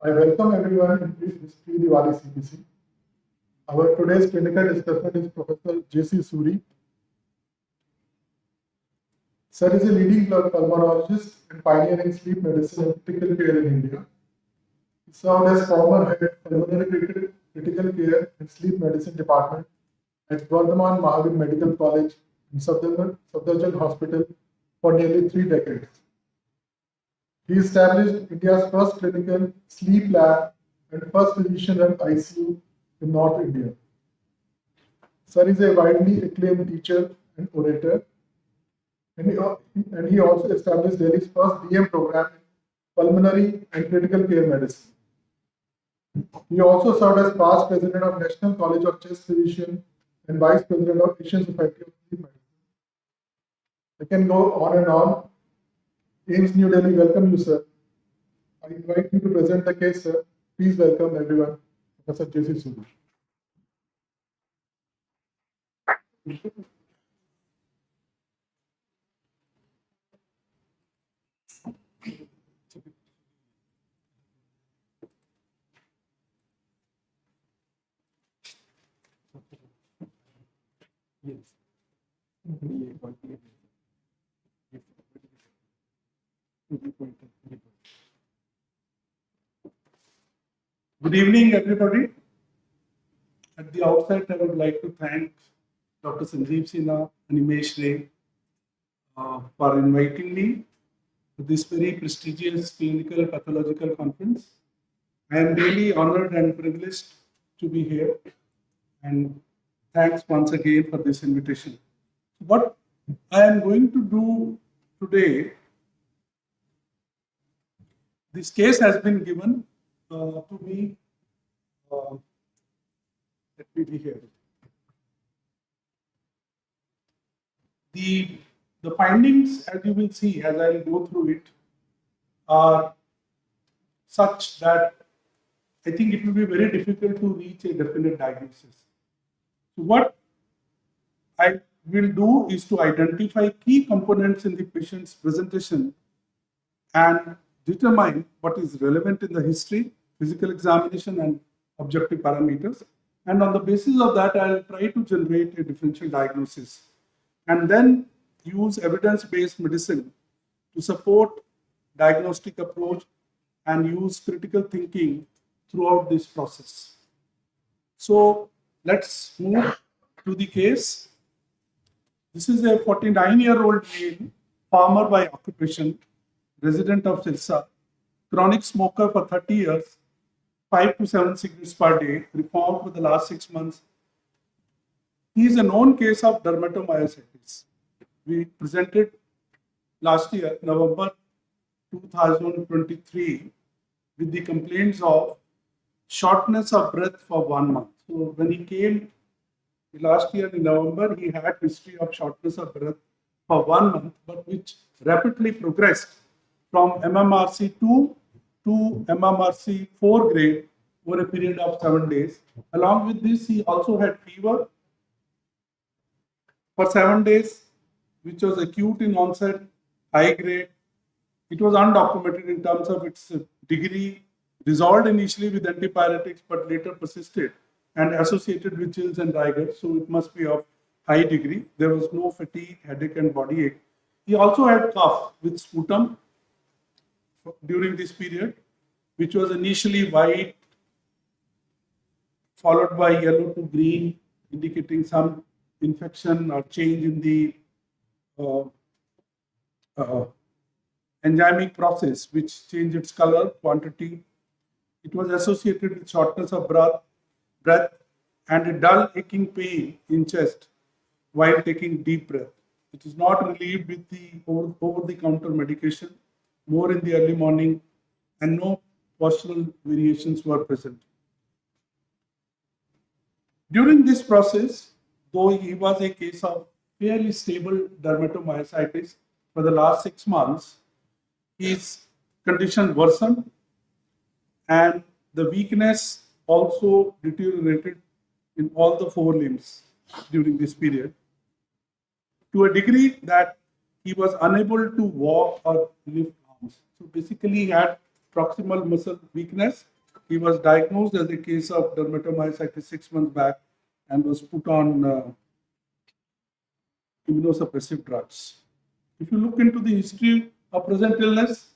I welcome everyone in this pre-Diwali CPC. Our today's clinical discussant is Professor J.C. Suri. Sir is a leading pulmonologist and pioneering sleep medicine and critical care in India. He served as former head of Pulmonary Critical Care and Sleep Medicine Department at Vardhaman Mahavir Medical College and Safdarjung Hospital for nearly 3 decades. He established India's first clinical sleep lab and first physician-run ICU in North India. Sir is a widely acclaimed teacher and orator, and he also established Delhi's first DM program in pulmonary and critical care medicine. He also served as past president of National College of Chest Physicians and vice president of Asian Society of Sleep Medicine. I can go on and on. AIIMS New Delhi, welcome you, sir. I invite you to present the case, sir. Please welcome everyone, Professor J.C. Suri. Good evening, everybody. At the outset, I would like to thank Dr. Sanjeev Sinha and Himesh Ray for inviting me to this very prestigious clinical pathological conference. I am really honored and privileged to be here, and thanks once again for this invitation. What I am going to do today, this case has been given to me. Let me be here. The findings, as you will see, as I will go through it, are such that I think it will be very difficult to reach a definite diagnosis. So what I will do is to identify key components in the patient's presentation and determine what is relevant in the history, physical examination, and objective parameters. And on the basis of that, I'll try to generate a differential diagnosis and then use evidence-based medicine to support diagnostic approach and use critical thinking throughout this process. So let's move to the case. This is a 49-year-old male, farmer by occupation, resident of Sirsa, chronic smoker for 30 years, 5 to 7 cigarettes per day, reformed for the last 6 months. He is a known case of dermatomyositis. We presented last year, November 2023, with the complaints of shortness of breath for 1 month. So when he came last year in November, he had history of shortness of breath for 1 month, but which rapidly progressed from MMRC 2 to MMRC 4 grade over a period of 7 days. Along with this, he also had fever for 7 days, which was acute in onset, high grade. It was undocumented in terms of its degree, resolved initially with antipyretics, but later persisted and associated with chills and rigor. So it must be of high degree. There was no fatigue, headache, and body ache. He also had cough with sputum during this period, which was initially white, followed by yellow to green, indicating some infection or change in the enzymic process, which changed its color, quantity. It was associated with shortness of breath and a dull aching pain in chest while taking deep breath. It is not relieved with the over-the-counter medication, more in the early morning, and no postural variations were present. During this process, though he was a case of fairly stable dermatomyositis for the last 6 months, his condition worsened and the weakness also deteriorated in all the 4 limbs during this period, to a degree that he was unable to walk or lift arms. So basically he had proximal muscle weakness He was diagnosed as a case of dermatomyositis 6 months back and was put on immunosuppressive drugs. If you look into the history of present illness,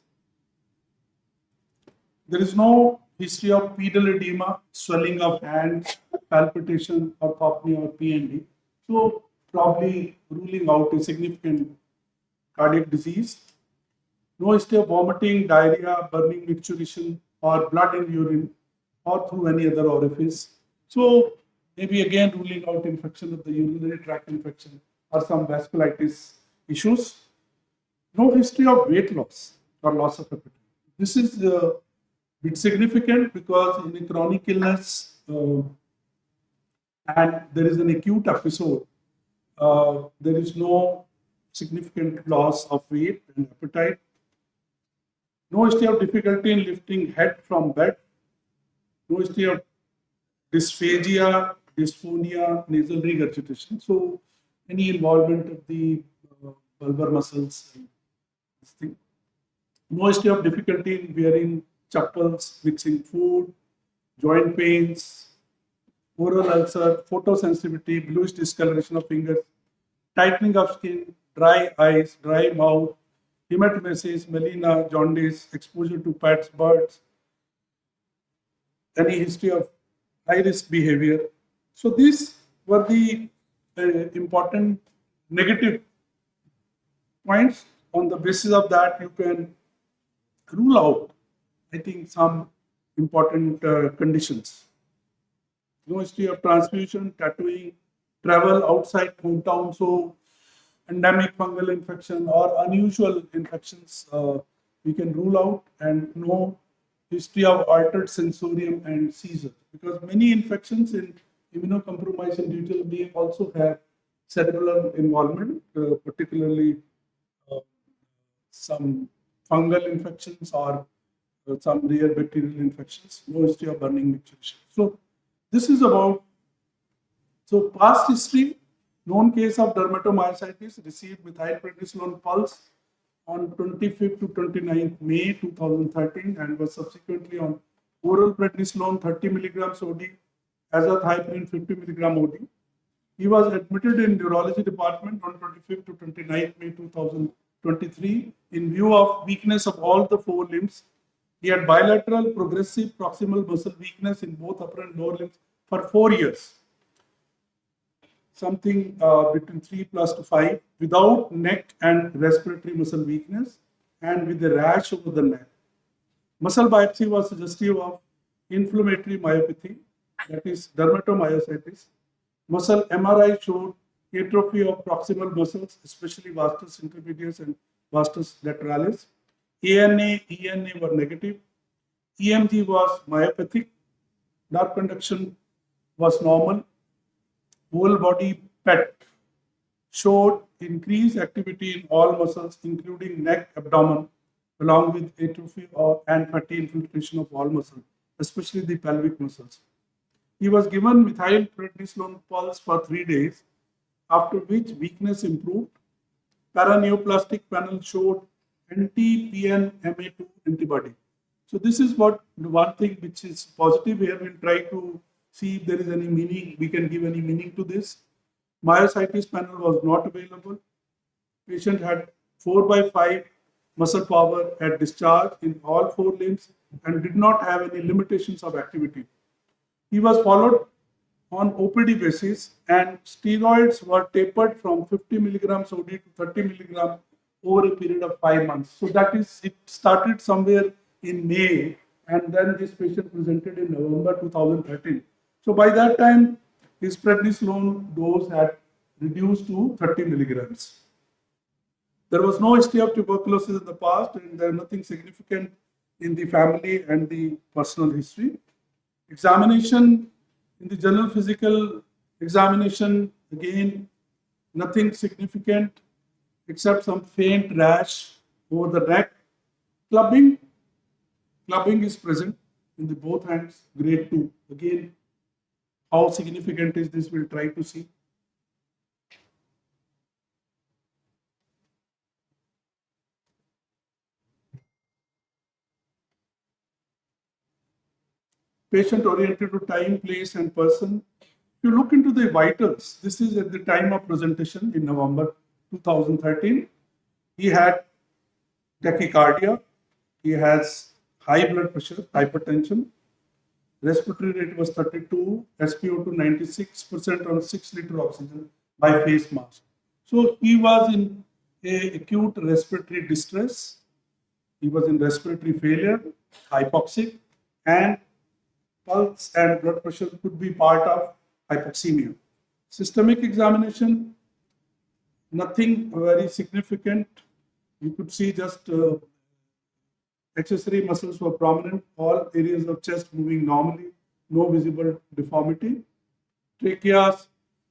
there is no history of pedal edema, swelling of hands, palpitation, orthopnea, or PND. So, probably ruling out a significant cardiac disease. No history of vomiting, diarrhea, burning, micturition, or blood in urine, or through any other orifice. So, maybe again ruling out infection of the urinary tract infection or some vasculitis issues. No history of weight loss or loss of appetite. This is bit significant because in a chronic illness and there is an acute episode, there is no significant loss of weight and appetite. No history of difficulty in lifting head from bed. No history of dysphagia, dysphonia, nasal regurgitation. So, any involvement of the bulbar muscles. This thing. No history of difficulty in wearing chappals, mixing food, joint pains, oral ulcer, photosensitivity, bluish discoloration of fingers, tightening of skin, dry eyes, dry mouth, hematemesis, melena, jaundice, exposure to pets, birds, any history of high risk behavior. So these were the important negative points. On the basis of that, you can rule out, I think, some important conditions. No history of transfusion, tattooing, travel outside hometown, so endemic fungal infection or unusual infections we can rule out, and no history of altered sensorium and seizure, because many infections in immunocompromised individuals may also have cerebral involvement, particularly some fungal infections or some rare bacterial infections. No history of burning micturition. So this is about, so past history, known case of dermatomyositis received methylprednisolone pulse on 25th to 29th May 2013 and was subsequently on oral prednisolone 30 milligrams OD, azathioprine 50 milligram OD. He was admitted in neurology department on 25th to 29th May 2023 in view of weakness of all the four limbs. He had bilateral progressive proximal muscle weakness in both upper and lower limbs for 4 years, something between 3 plus to 5, without neck and respiratory muscle weakness and with a rash over the neck. Muscle biopsy was suggestive of inflammatory myopathy, that is dermatomyositis. Muscle MRI showed atrophy of proximal muscles, especially vastus intermedius and vastus lateralis. ANA, ENA were negative. EMG was myopathic. Nerve conduction was normal. Whole body PET showed increased activity in all muscles, including neck, abdomen, along with atrophy and fatty infiltration of all muscles, especially the pelvic muscles. He was given methylprednisolone pulse for 3 days, after which weakness improved. Paraneoplastic panel showed anti-PNMA2 antibody. So this is what one thing which is positive here. We'll try to see if there is any meaning, we can give any meaning to this. Myositis panel was not available. Patient had 4/5 muscle power at discharge in all 4 limbs and did not have any limitations of activity. He was followed on OPD basis and steroids were tapered from 50 milligrams OD to 30 milligrams over a period of 5 months. So that is, it started somewhere in May and then this patient presented in November 2013. So by that time, his prednisolone dose had reduced to 30 milligrams. There was no history of tuberculosis in the past and there is nothing significant in the family and the personal history. Examination in the general physical examination, again, nothing significant except some faint rash over the neck. Clubbing is present in the both hands, grade 2. Again, how significant is this, we'll try to see. patient oriented to time, place, and person. If you look into the vitals, this is at the time of presentation in November 2013. He had tachycardia, he has high blood pressure, hypertension, respiratory rate was 32, SpO2 96% on 6 liter oxygen by face mask. So he was in a acute respiratory distress, he was in respiratory failure, hypoxic, and pulse and blood pressure could be part of hypoxemia. Systemic examination, nothing very significant. You could see just accessory muscles were prominent, all areas of chest moving normally, no visible deformity. Tracheas,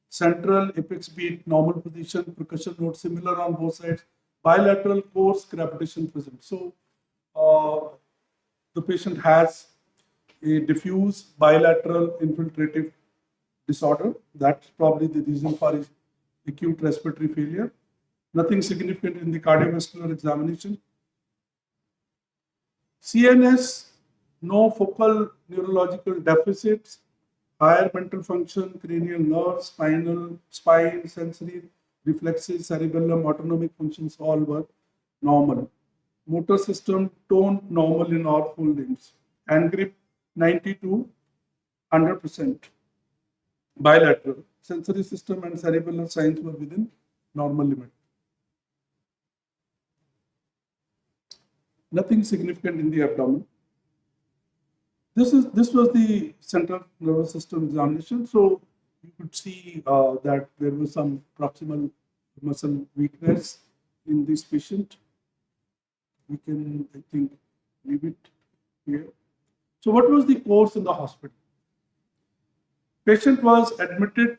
central apex beat, normal position, percussion note similar on both sides, bilateral coarse crepitation present. So the patient has a diffuse bilateral infiltrative disorder. That's probably the reason for his acute respiratory failure. Nothing significant in the cardiovascular examination. CNS, no focal neurological deficits, higher mental function, cranial nerves, spine, sensory, reflexes, cerebellum, autonomic functions, all were normal. Motor system, tone normal in all full limbs. Hand grip 90 to 100%. Bilateral. Sensory system and cerebellar signs were within normal limit. Nothing significant in the abdomen. This was the central nervous system examination. So you could see that there was some proximal muscle weakness in this patient. We can, I think, leave it here. So what was the course in the hospital? Patient was admitted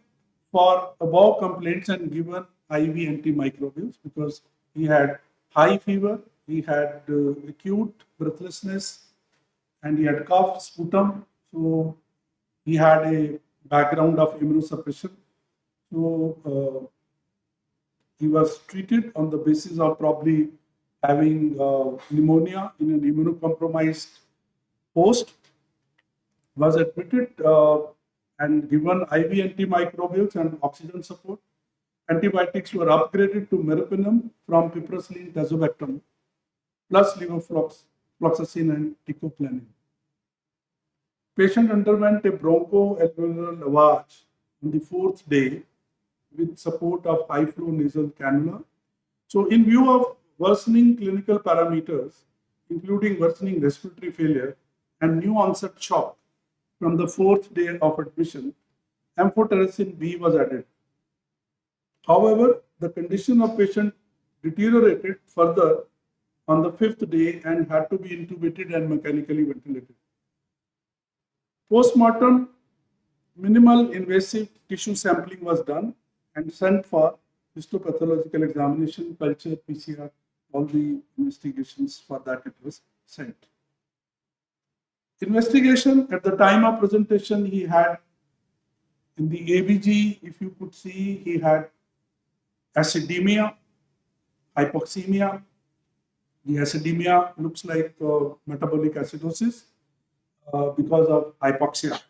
for above complaints and given IV antimicrobials because he had high fever, he had acute breathlessness, and he had cough, sputum. So he had a background of immunosuppression. So he was treated on the basis of probably having pneumonia in an immunocompromised host, was admitted and given IV antimicrobials and oxygen support. Antibiotics were upgraded to meropenem from piperacillin tazobactam plus levofloxacin and teicoplanin. Patient underwent a bronchoalveolar lavage on the 4th day with support of high flow nasal cannula. So in view of worsening clinical parameters, including worsening respiratory failure and new onset shock from the 4th day of admission, amphotericin B was added. However, the condition of patient deteriorated further on the 5th day and had to be intubated and mechanically ventilated. Postmortem, minimal invasive tissue sampling was done and sent for histopathological examination, culture, PCR, all the investigations for that it was sent. Investigation at the time of presentation, he had in the ABG, if you could see, he had acidemia, hypoxemia. The acidemia looks like metabolic acidosis because of hypoxia.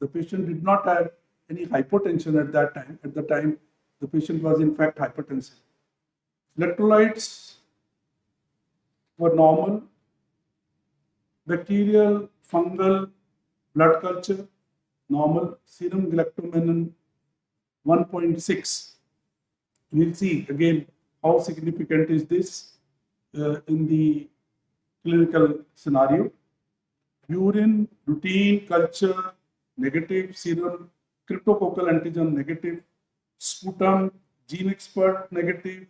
The patient did not have any hypotension at that time. At the time, the patient was in fact hypertensive. Electrolytes were normal. Bacterial, fungal, blood culture, normal. Serum galactomannan 1.6. We'll see again how significant is this in the clinical scenario. Urine, routine, culture, negative. Serum, cryptococcal antigen, negative. Sputum, gene expert, negative.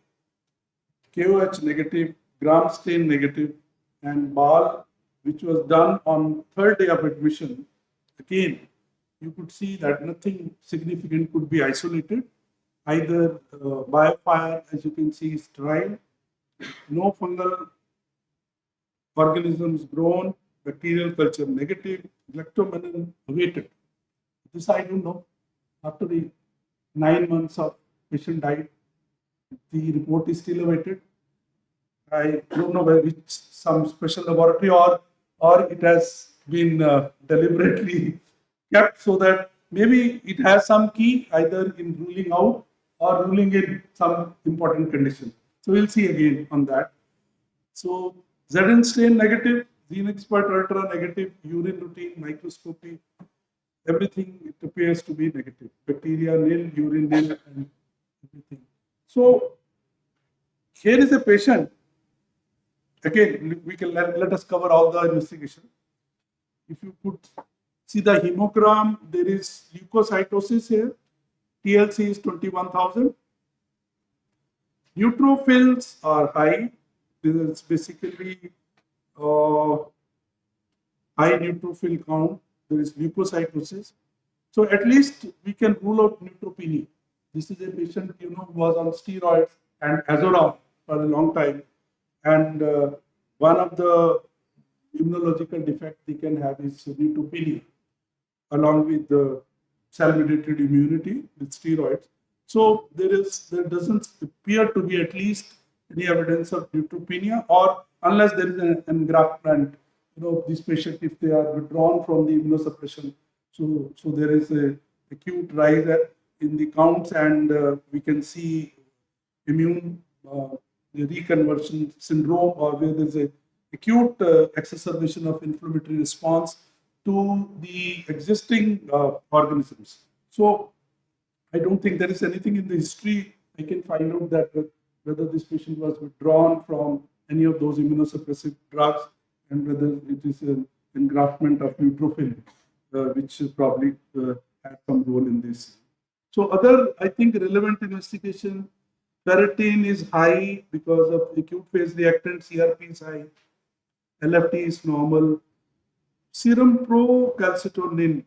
KOH, negative. Gram stain, negative. And BAL, which was done on 3rd day of admission, again, you could see that nothing significant could be isolated. Either biofire, as you can see, is sterile, no fungal organisms grown, bacterial culture negative, galactomannan awaited. This I don't know. After the 9 months of patient died, the report is still awaited. I don't know whether it's some special laboratory or it has been deliberately kept so that maybe it has some key either in ruling out or ruling in some important condition. So we'll see again on that. So Zn stain negative, Gene expert ultra negative, urine routine, microscopy, everything it appears to be negative. Bacteria nil, urine nil, and everything. So here is a patient. Again, we can let us cover all the investigation. If you could see the hemogram, there is leukocytosis here. TLC is 21,000. Neutrophils are high. This is basically high neutrophil count. There is leukocytosis. So at least we can rule out neutropenia. This is a patient, who was on steroids and azoram for a long time. And one of the immunological defect they can have is neutropenia, along with the cell-mediated immunity with steroids. So there doesn't appear to be at least any evidence of neutropenia, or unless there is an engraftment. This patient, if they are withdrawn from the immunosuppression, so there is a acute rise in the counts, and we can see immune reconversion syndrome, or where there is a acute exacerbation of inflammatory response to the existing organisms. So I don't think there is anything in the history I can find out that whether this patient was withdrawn from any of those immunosuppressive drugs, and whether it is an engraftment of neutrophil, which probably had some role in this. So other, I think, relevant investigation, ferritin is high because of acute phase reactant, CRP is high, LFT is normal, serum procalcitonin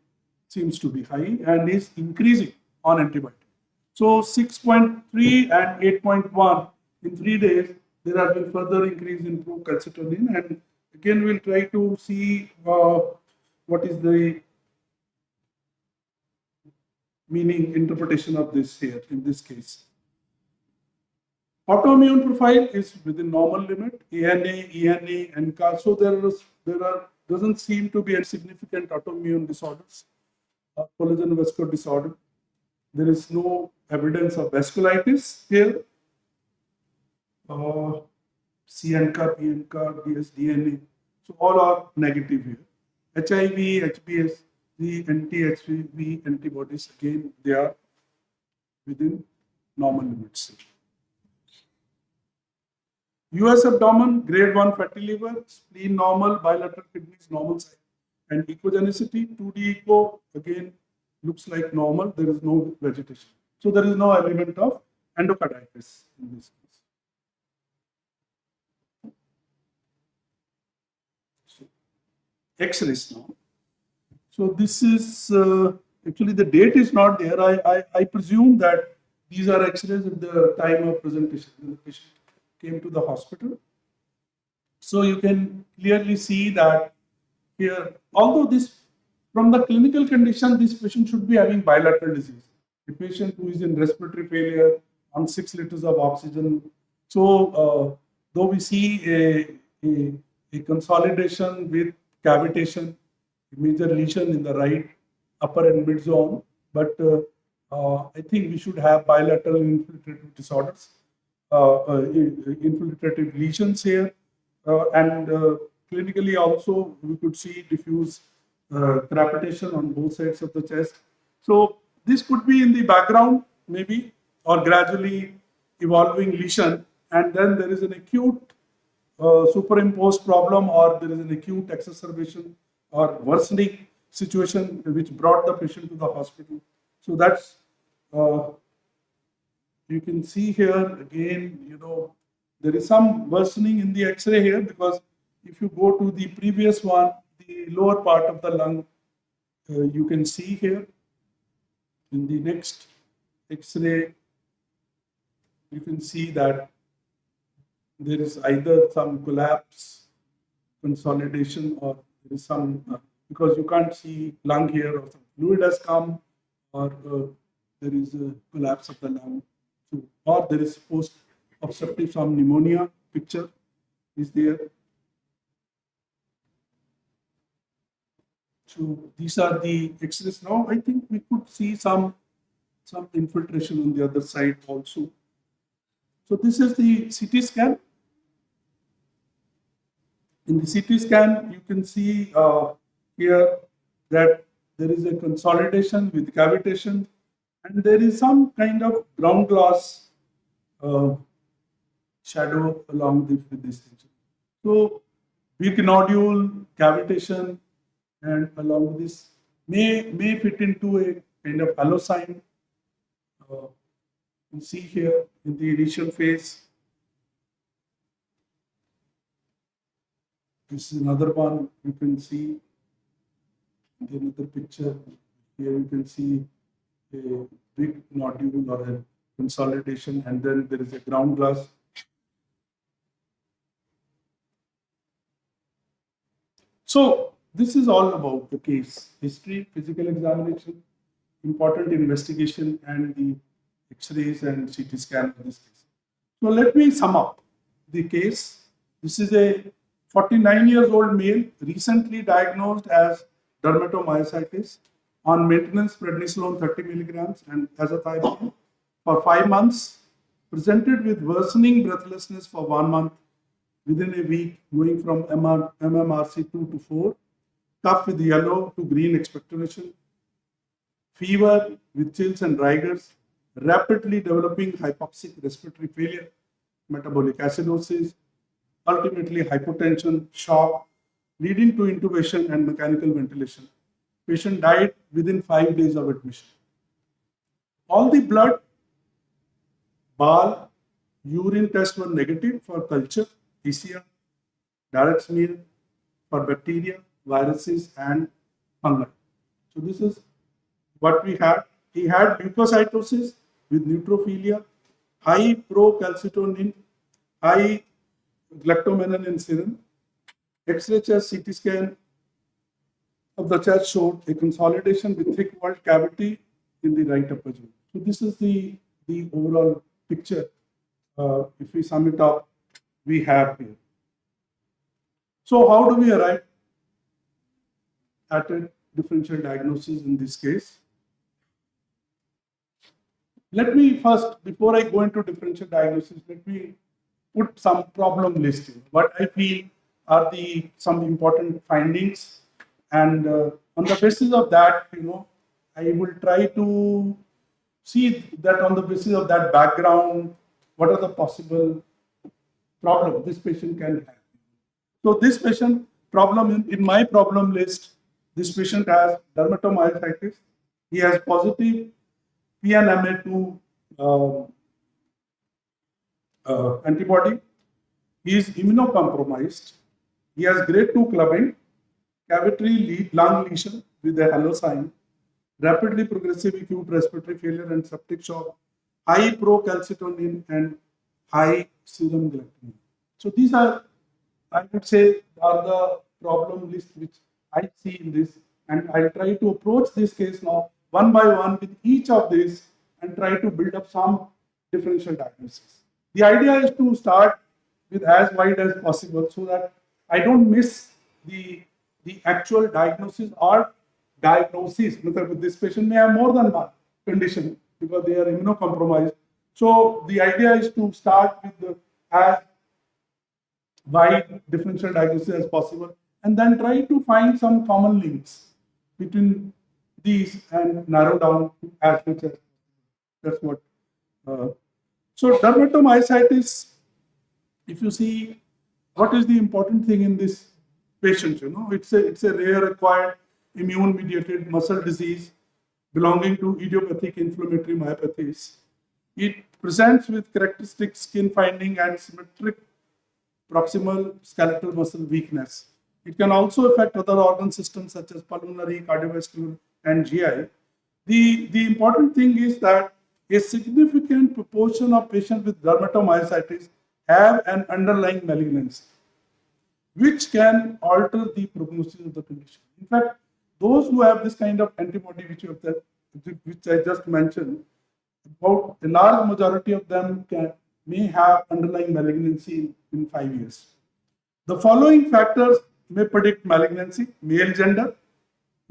seems to be high and is increasing on antibiotic. So 6.3 and 8.1 in 3 days, there has been further increase in procalcitonin, and again we'll try to see what is the meaning, interpretation of this here in this case. Autoimmune profile is within normal limit, ANA, ENA, NCAR. So there doesn't seem to be a significant autoimmune disorders, collagen vascular disorder. There is no evidence of vasculitis here. CNCAR, PNCAR, DS, DNA. So all are negative here. HIV, HBS, the anti-HBV antibodies, again, they are within normal limits. US abdomen, grade 1 fatty liver, spleen normal, bilateral kidneys normal size, and echogenicity, 2D echo, again, looks like normal, there is no vegetation. So there is no element of endocarditis in this case. So, X-rays now. So this is, actually the date is not there. I presume that these are X-rays at the time of presentation when the patient came to the hospital. So you can clearly see that here, although this, from the clinical condition, this patient should be having bilateral disease. A patient who is in respiratory failure on 6 liters of oxygen. So though we see a consolidation with cavitation, major lesion in the right upper and mid zone, but I think we should have bilateral infiltrative disorders, infiltrative lesions here, and clinically also we could see diffuse crepitation on both sides of the chest. So this could be in the background maybe, or gradually evolving lesion, and then there is an acute superimposed problem, or there is an acute exacerbation or worsening situation which brought the patient to the hospital. So that's, you can see here again, there is some worsening in the X-ray here, because if you go to the previous one, the lower part of the lung, you can see here in the next X-ray, you can see that there is either some collapse, consolidation, or there is some, because you can't see lung here, or some fluid has come, or there is a collapse of the lung, so, or there is post-obstructive some pneumonia picture is there. So these are the X-rays. Now I think we could see some infiltration on the other side also. So this is the CT scan. In the CT scan, you can see here that there is a consolidation with cavitation, and there is some kind of ground glass shadow along with this thing. So big nodule, cavitation, and along with this may fit into a kind of halo sign. You see here in the initial phase. This is another one you can see in another picture. Here you can see a big nodule or a consolidation, and then there is a ground glass. So this is all about the case history, physical examination, important investigation, and the X-rays and CT scan of this case. So let me sum up the case. This is a 49 years old male, recently diagnosed as dermatomyositis on maintenance prednisolone 30 milligrams and azathioprine for 5 months, presented with worsening breathlessness for 1 month within a week, going from MMRC 2 to 4, cough with yellow to green expectoration, fever with chills and rigors, rapidly developing hypoxic respiratory failure, metabolic acidosis, ultimately hypotension, shock, leading to intubation and mechanical ventilation. Patient died within 5 days of admission. All the blood, bowel, urine tests were negative for culture, PCR, direct smear for bacteria, viruses, and fungi. So this is what we had. He had leukocytosis with neutrophilia, high procalcitonin, high galactomannan serum. X-ray chest CT scan of the chest showed a consolidation with thick walled cavity in the right upper jaw. So this is the overall picture. If we sum it up, we have here. So how do we arrive at a differential diagnosis in this case? Let me first, before I go into differential diagnosis, let me put some problem list in. What I feel are some important findings, and on the basis of that, I will try to see that on the basis of that background, what are the possible problems this patient can have. So this patient problem in my problem list, this patient has dermatomyositis. He has positive PNMA2 antibody. He is immunocompromised. He has grade 2 clubbing, cavitary lung lesion with a halo sign, rapidly progressive acute respiratory failure and septic shock, high procalcitonin and high serum galactomannan. So these are, I would say, are the problem list which I see in this, and I'll try to approach this case now one by one with each of these and try to build up some differential diagnosis. The idea is to start with as wide as possible so that I don't miss the actual diagnosis or diagnosis. This patient may have more than one condition because they are immunocompromised. So the idea is to start with as wide differential diagnosis as possible, and then try to find some common links between these and narrow down to as much as that's what. So dermatomyositis, if you see, what is the important thing in this patient? It's a rare acquired immune-mediated muscle disease belonging to idiopathic inflammatory myopathies. It presents with characteristic skin finding and symmetric proximal skeletal muscle weakness. It can also affect other organ systems such as pulmonary, cardiovascular, and GI. The important thing is that a significant proportion of patients with dermatomyositis have an underlying malignancy, which can alter the prognosis of the condition. In fact, those who have this kind of antibody, which I just mentioned, about a large majority of them may have underlying malignancy in 5 years. The following factors may predict malignancy: male gender,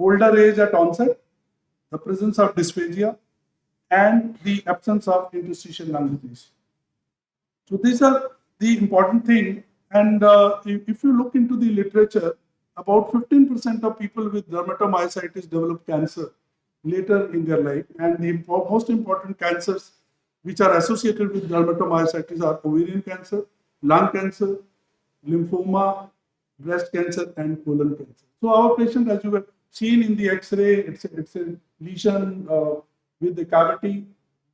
older age at onset, the presence of dysphagia, and the absence of interstitial lung disease. So these are the important thing. And if you look into the literature, about 15% of people with dermatomyositis develop cancer later in their life. And the most important cancers which are associated with dermatomyositis are ovarian cancer, lung cancer, lymphoma, breast cancer, and colon cancer. So our patient, as you have seen in the X-ray, it's a lesion with the cavity.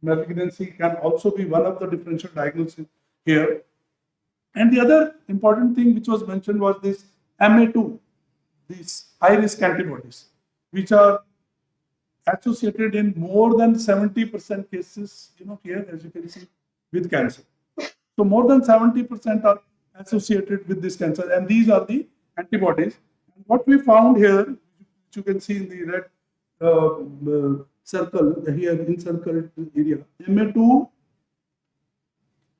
Malignancy can also be one of the differential diagnoses here. And the other important thing which was mentioned was this MA2, these high-risk antibodies, which are associated in more than 70% cases, here, as you can see, with cancer. So more than 70% are associated with this cancer, and these are the antibodies. And what we found here, which you can see in the red circle, here encircled area, MA2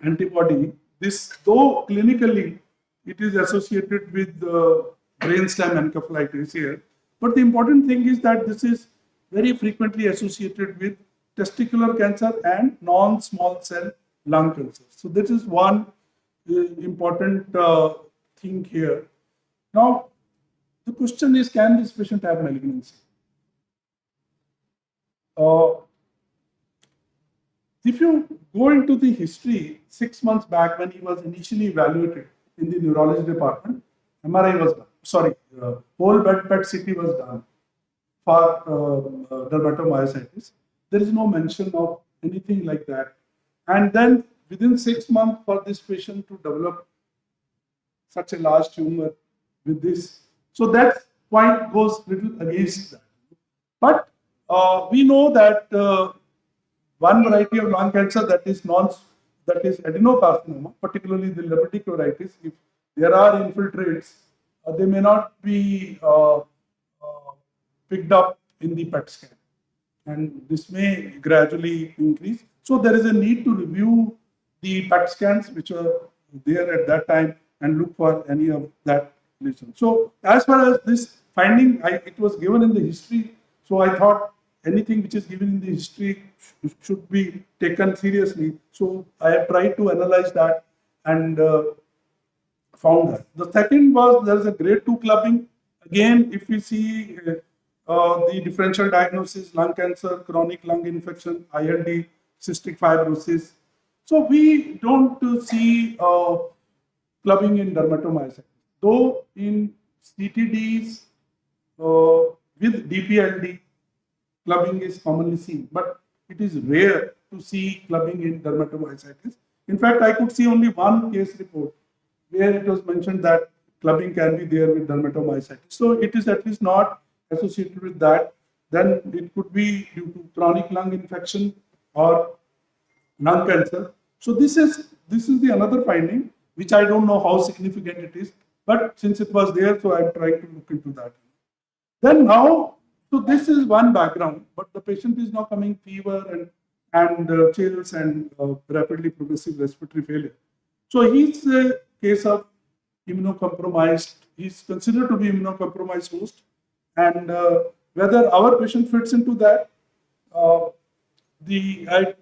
antibody, this, though clinically it is associated with brainstem encephalitis here, but the important thing is that this is very frequently associated with testicular cancer and non-small cell lung cancer. So this is one important thing here. Now, the question is, can this patient have malignancy? If you go into the history, 6 months back when he was initially evaluated in the neurology department, MRI was done. Sorry, whole bed PET CT was done for dermatomyositis. There is no mention of anything like that. And then within 6 months for this patient to develop such a large tumor with this. So that point goes little against that. But we know that one variety of lung cancer that is adenocarcinoma, particularly the lepidocoritis, if there are infiltrates, they may not be picked up in the PET scan, and this may gradually increase. So there is a need to review the PET scans which are there at that time and look for any of that lesion. So as far as this finding, it was given in the history, so I thought anything which is given in the history should be taken seriously. So I have tried to analyze that and found that. The second was there is a grade 2 clubbing. Again, if we see the differential diagnosis, lung cancer, chronic lung infection, ILD, cystic fibrosis. So we don't see clubbing in dermatomyositis. Though in CTDs with DPLD, clubbing is commonly seen, but it is rare to see clubbing in dermatomyositis. In fact, I could see only one case report where it was mentioned that clubbing can be there with dermatomyositis. So it is at least not associated with that. Then it could be due to chronic lung infection or lung cancer. So this is the another finding, which I don't know how significant it is, but since it was there, so I'm trying to look into that. Then now, so this is one background, but the patient is now coming fever and chills and rapidly progressive respiratory failure. So he's a case of immunocompromised. He's considered to be immunocompromised host, and whether our patient fits into that, I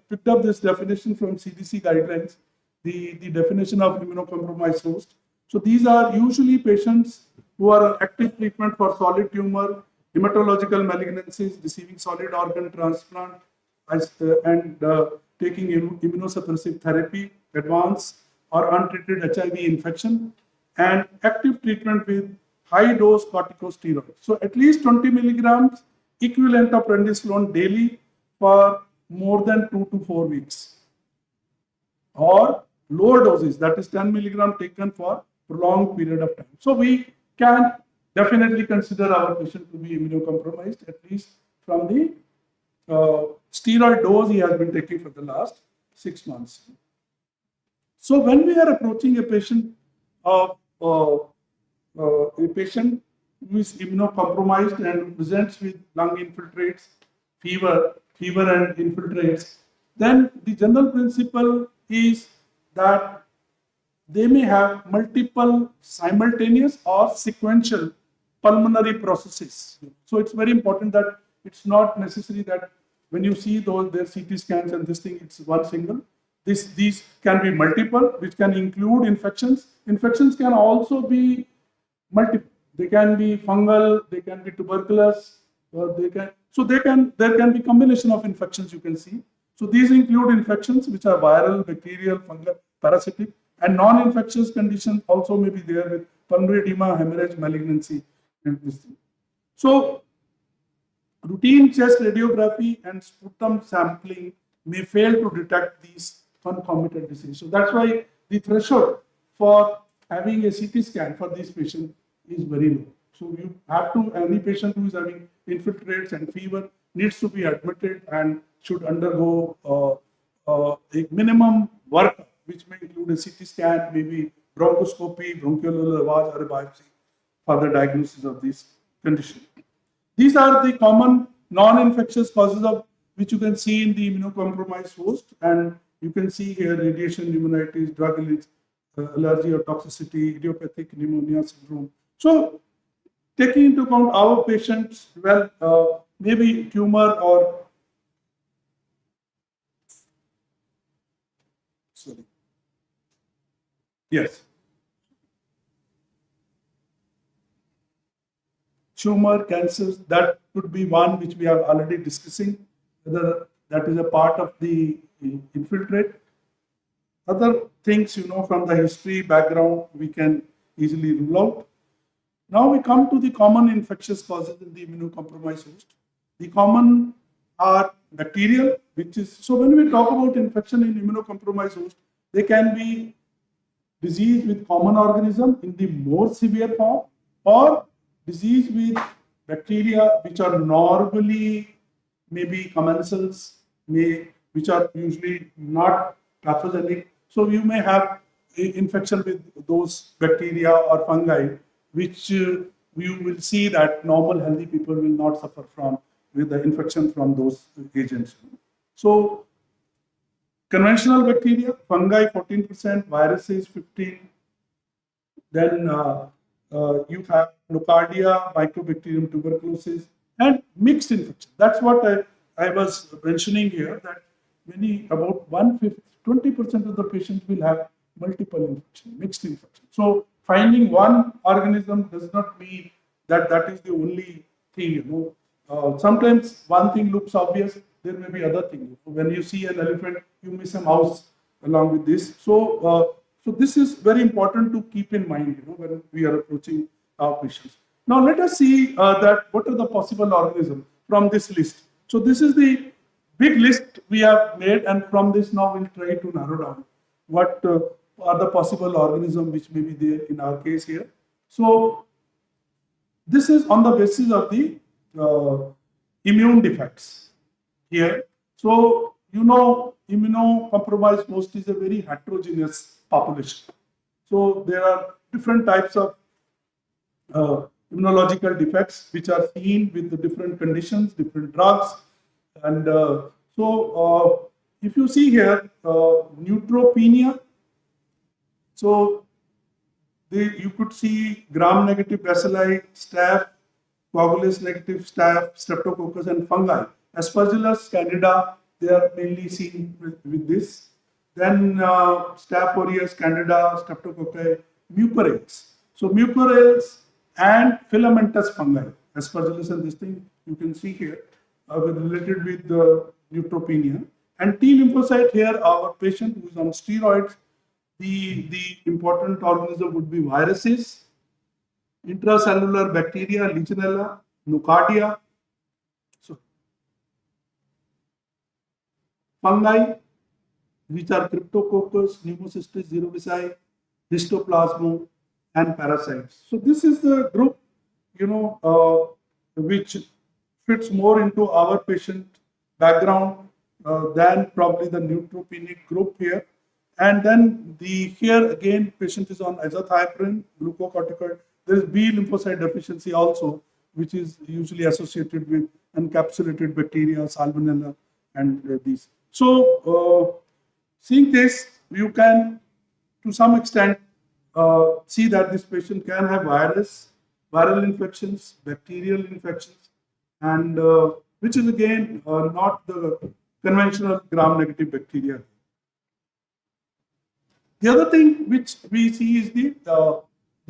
picked up this definition from CDC guidelines, the definition of immunocompromised host. So these are usually patients who are active treatment for solid tumor, hematological malignancies, receiving solid organ transplant, and taking immunosuppressive therapy, advanced or untreated HIV infection, and active treatment with high-dose corticosteroids. So at least 20 milligrams equivalent of prednisolone daily for more than 2 to 4 weeks, or lower doses, that is 10 milligram taken for prolonged period of time. So we can definitely consider our patient to be immunocompromised, at least from the steroid dose he has been taking for the last 6 months. So when we are approaching a patient who is immunocompromised and presents with lung infiltrates, fever and infiltrates, then the general principle is that they may have multiple simultaneous or sequential pulmonary processes. So it's very important that it's not necessary that when you see those their CT scans and this thing, it's one single. These can be multiple, which can include infections. Infections can also be multiple. They can be fungal, they can be tuberculous, or there can be combination of infections you can see. So these include infections which are viral, bacterial, fungal, parasitic, and non-infectious conditions also may be there with pulmonary edema, hemorrhage, malignancy, and this thing. So routine chest radiography and sputum sampling may fail to detect these concomitant diseases. So that's why the threshold for having a CT scan for this patient is very low. So you have to, any patient who is having infiltrates and fever needs to be admitted and should undergo a minimum workup, which may include a CT scan, maybe bronchoscopy, bronchial lavage, or a biopsy for the diagnosis of this condition. These are the common non-infectious causes of which you can see in the immunocompromised host, and you can see here radiation pneumonitis, drug allergy or toxicity, idiopathic pneumonia syndrome. So taking into account our patients, well, maybe tumor or yes, tumor, cancers, that could be one which we are already discussing, whether that is a part of the infiltrate. Other things, from the history background, we can easily rule out. Now we come to the common infectious causes in the immunocompromised host. The common are bacterial, which is, so when we talk about infection in immunocompromised host, they can be disease with common organism in the more severe form, or disease with bacteria which are normally maybe commensals, which are usually not pathogenic. So you may have infection with those bacteria or fungi, which you will see that normal healthy people will not suffer from with the infection from those agents. So conventional bacteria, fungi 14%, viruses 15%. Then you have nocardia, mycobacterium tuberculosis, and mixed infection. That's what I was mentioning here, that about 20% of the patients will have multiple infection, mixed infection. So finding one organism does not mean that that is the only thing. Sometimes one thing looks obvious, there may be other things. When you see an elephant, you miss a mouse along with this. So this is very important to keep in mind, when we are approaching our patients. Now let us see that what are the possible organisms from this list. So this is the big list we have made, and from this now we'll try to narrow down what are the possible organisms which may be there in our case here. So this is on the basis of the immune defects here. So immunocompromised host is a very heterogeneous population. So there are different types of immunological defects which are seen with the different conditions, different drugs. And so if you see here, neutropenia, so you could see gram-negative bacilli, staph, coagulase negative staph, streptococcus, and fungi. Aspergillus, candida, they are mainly seen with this. Then staph aureus, candida, streptococci, mucorales. So mucorales and filamentous fungi, aspergillus and this thing you can see here, related with the neutropenia. And T lymphocyte here, our patient who is on steroids, the important organism would be viruses, intracellular bacteria, Legionella, nocardia, so fungi, which are Cryptococcus, Pneumocystis cerevisiae, Histoplasma, and parasites. So this is the group, which fits more into our patient background than probably the neutropenic group here. And then here again, patient is on azathioprine, glucocorticoid. There is B lymphocyte deficiency also, which is usually associated with encapsulated bacteria, salmonella, and these. So seeing this, you can, to some extent, see that this patient can have virus, viral infections, bacterial infections, and which is again not the conventional gram-negative bacteria. The other thing which we see is the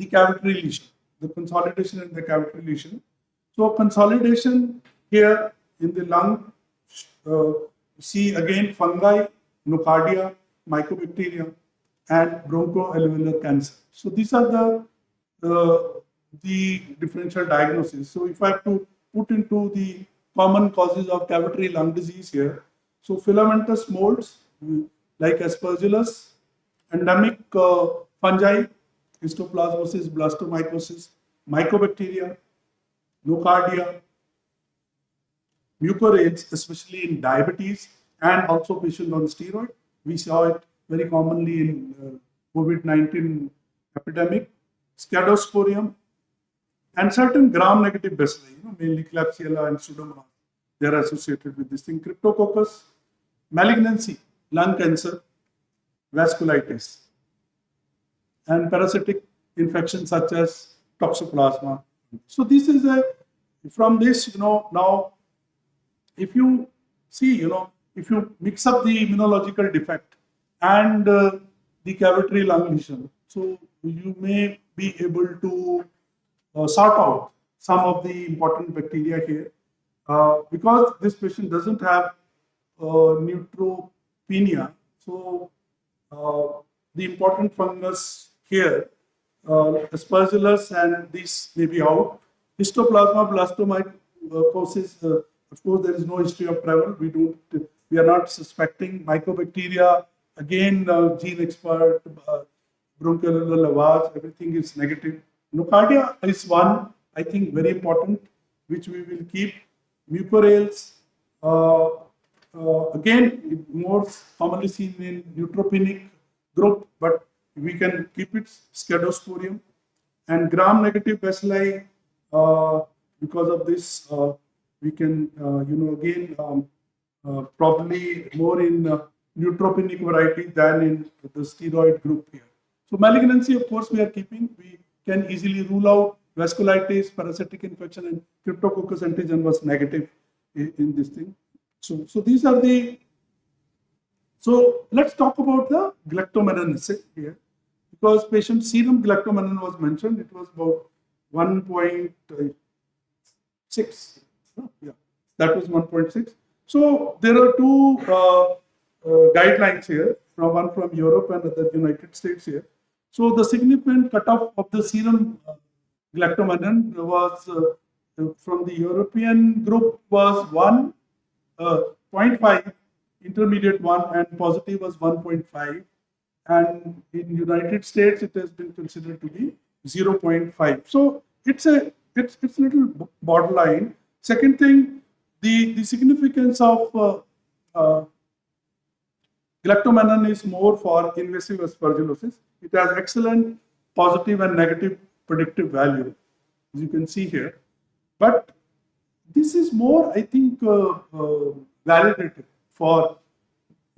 cavitary lesion, the consolidation in the cavitary lesion. So consolidation here in the lung, see again fungi, nocardia, mycobacteria, and bronchoalveolar cancer. So these are the differential diagnosis. So if I have to put into the common causes of cavitary lung disease here, so filamentous molds like Aspergillus, endemic fungi, histoplasmosis, blastomycosis, mycobacteria, nocardia, mucorales, especially in diabetes and also patients on steroid. We saw it very commonly in COVID-19 epidemic, scadosporium, and certain gram-negative bacilli, mainly Klebsiella and Pseudomonas. They are associated with this thing. Cryptococcus, malignancy, lung cancer, vasculitis, and parasitic infections such as toxoplasma. So this is from this, now if you see, if you mix up the immunological defect and the cavitary lung lesion, so you may be able to sort out some of the important bacteria here. Because this patient doesn't have neutropenia, so the important fungus here, Aspergillus, and this may be out. Histoplasma blastomycosis, of course, there is no history of travel. We are not suspecting. Mycobacteria, again, gene expert, bronchial lavage, everything is negative. Nocardia is one, I think, very important, which we will keep. Mucorales, again, more commonly seen in neutropenic group, but we can keep it. Scadosporium and gram-negative bacilli. Because of this, we can, again, probably more in neutropenic variety than in the steroid group here. So malignancy, of course, we are keeping. We can easily rule out vasculitis, parasitic infection, and Cryptococcus antigen was negative in this thing. So these are the. So let's talk about the galactomannan assay here, because patient serum galactomannan was mentioned. It was about 1.6. Yeah, that was 1.6. So there are two guidelines here, one from Europe and the United States here. So the significant cutoff of the serum galactomannan was from the European group was 0.5, intermediate 1, and positive was 1.5. And in United States, it has been considered to be 0.5. So it's little borderline. Second thing, the significance of galactomannan is more for invasive aspergillosis. It has excellent positive and negative predictive value, as you can see here. But this is more, I think, validated for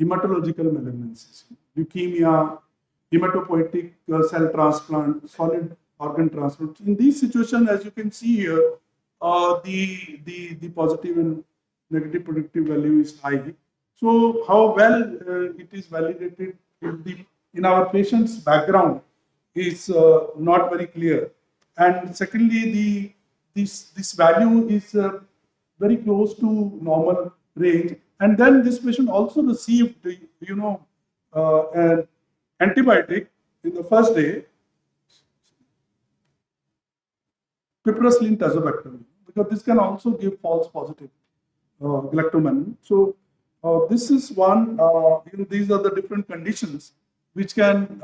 hematological malignancies, leukemia, hematopoietic cell transplant, solid organ transplant. In these situations, as you can see here, the positive and negative predictive value is high. So how well it is validated in our patient's background is not very clear. And secondly, this value is very close to normal range. And then this patient also received, an antibiotic in the first day, piperacillin tazobactam, because this can also give false positive galactomannan. So this is one. These are the different conditions which can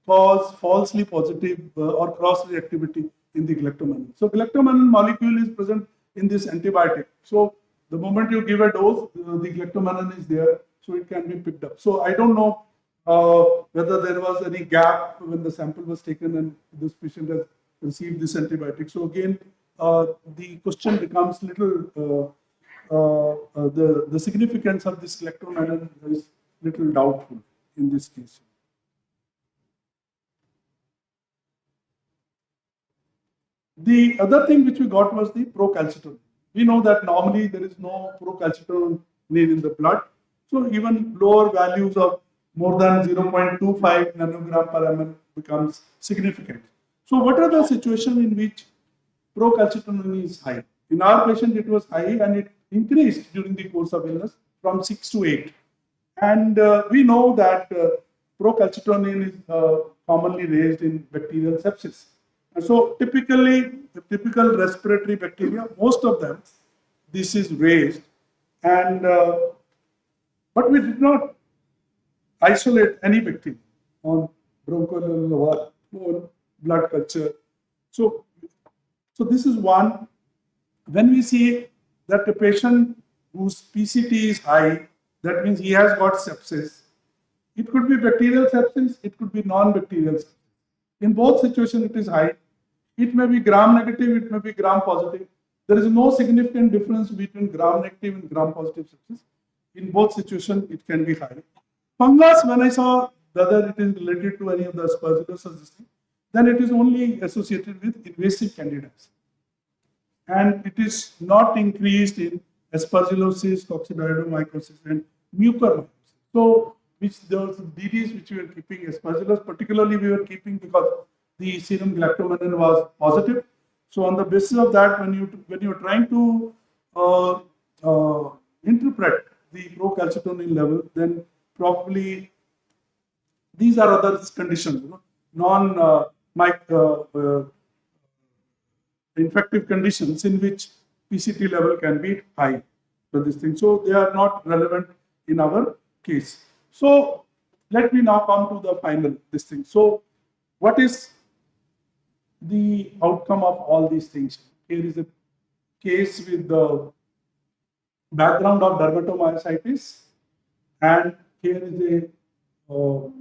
cause falsely positive or cross reactivity in the galactomannan. So galactomannan molecule is present in this antibiotic. So the moment you give a dose, the galactomannan is there, so it can be picked up. So I don't know whether there was any gap when the sample was taken and this patient has received this antibiotic. So again, the question becomes little. The significance of this galactomannan is little doubtful in this case. The other thing which we got was the procalcitonin. We know that normally there is no procalcitonin in the blood. So even lower values of more than 0.25 nanogram per ml becomes significant. So what are the situations in which procalcitonin is high? In our patient, it was high and it increased during the course of illness from 6 to 8. And we know that procalcitonin is commonly raised in bacterial sepsis. And so typically, the typical respiratory bacteria, most of them, this is raised. And but we did not isolate any bacteria on bronchoalveolar or blood culture. So this is one. When we see that a patient whose PCT is high, that means he has got sepsis. It could be bacterial sepsis, it could be non-bacterial sepsis. In both situations, it is high. It may be gram negative, it may be gram positive. There is no significant difference between gram negative and gram positive sepsis. In both situations, it can be high. Fungus, when I saw whether it is related to any of the aspergillus or this thing, then it is only associated with invasive candidiasis. And it is not increased in aspergillosis, coccidioidomycosis, and mucormycosis. So, which those DDs which we were keeping, aspergillus particularly we were keeping because the serum galactomannan was positive. So, on the basis of that, when you are trying to interpret the procalcitonin level, then probably these are other conditions, infective conditions in which PCT level can be high for this thing. So they are not relevant in our case. So let me now come to the final this thing. So what is the outcome of all these things? Here is a case with the background of dermatomyositis, and here is a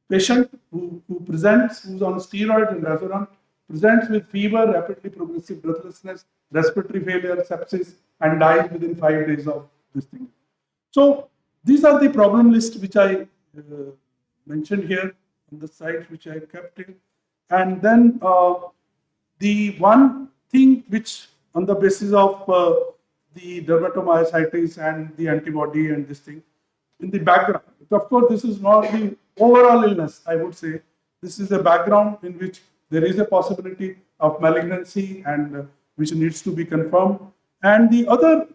patient who presents, who's on steroids and Rezoran, presents with fever, rapidly progressive breathlessness, respiratory failure, sepsis, and dies within 5 days of this thing. So these are the problem list which I mentioned here on the site which I kept in. And then the one thing which on the basis of the dermatomyositis and the antibody and this thing in the background. Of course, this is not the overall illness, I would say. This is a background in which there is a possibility of malignancy and which needs to be confirmed. And the other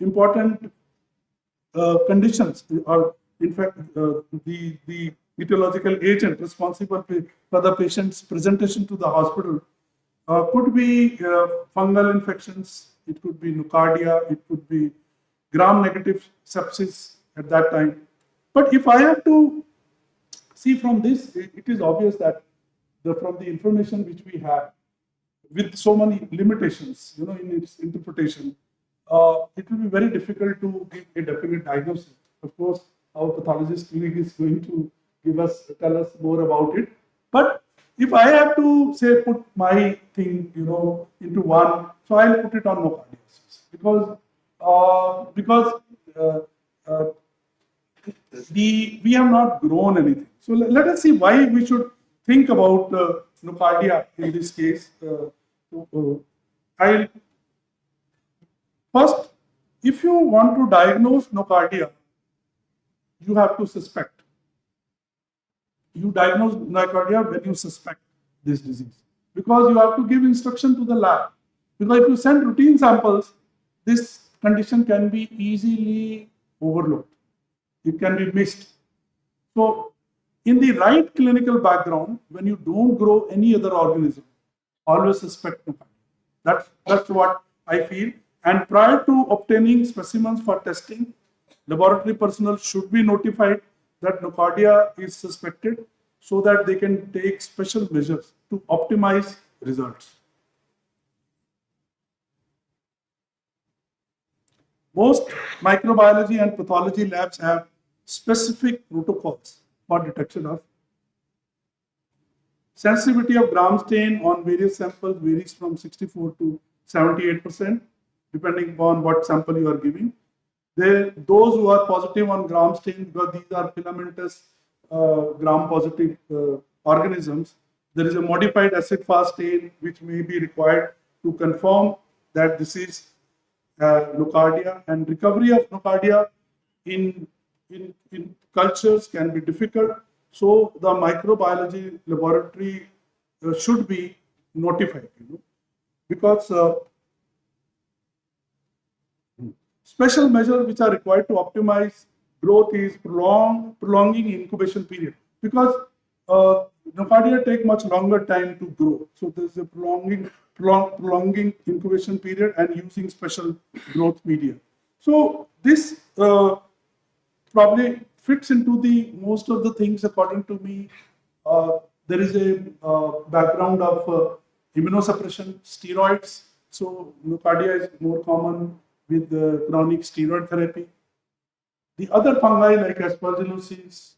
important conditions are, in fact, the etiological agent responsible for the patient's presentation to the hospital could be fungal infections, it could be nocardia, it could be gram-negative sepsis at that time. But if I have to see from this, it is obvious that from the information which we have, with so many limitations, in its interpretation, it will be very difficult to give a definite diagnosis. Of course, our pathologist clinic is going to tell us more about it. But if I have to say put my thing, into one, so I'll put it on nocardiasis because we have not grown anything. So let us see why we should think about nocardia in this case. First, if you want to diagnose nocardia, you have to suspect. You diagnose nocardia when you suspect this disease, because you have to give instruction to the lab. Because if you send routine samples, this condition can be easily overlooked. It can be missed. So, in the right clinical background, when you don't grow any other organism, always suspect nocardia. That's what I feel. And prior to obtaining specimens for testing, laboratory personnel should be notified that nocardia is suspected so that they can take special measures to optimize results. Most microbiology and pathology labs have specific protocols for detection of. Sensitivity of gram stain on various samples varies from 64 to 78%, depending upon what sample you are giving. Those who are positive on gram stain, because these are filamentous gram-positive organisms, there is a modified acid-fast stain which may be required to confirm that this is nocardia, and recovery of nocardia in cultures can be difficult. So the microbiology laboratory should be notified, because special measures which are required to optimize growth is prolonging incubation period, because nocardia take much longer time to grow. So there's a prolonging incubation period and using special growth media. So this probably fits into the most of the things according to me. There is a background of immunosuppression, steroids. So nocardia is more common with chronic steroid therapy. The other fungi like aspergillosis,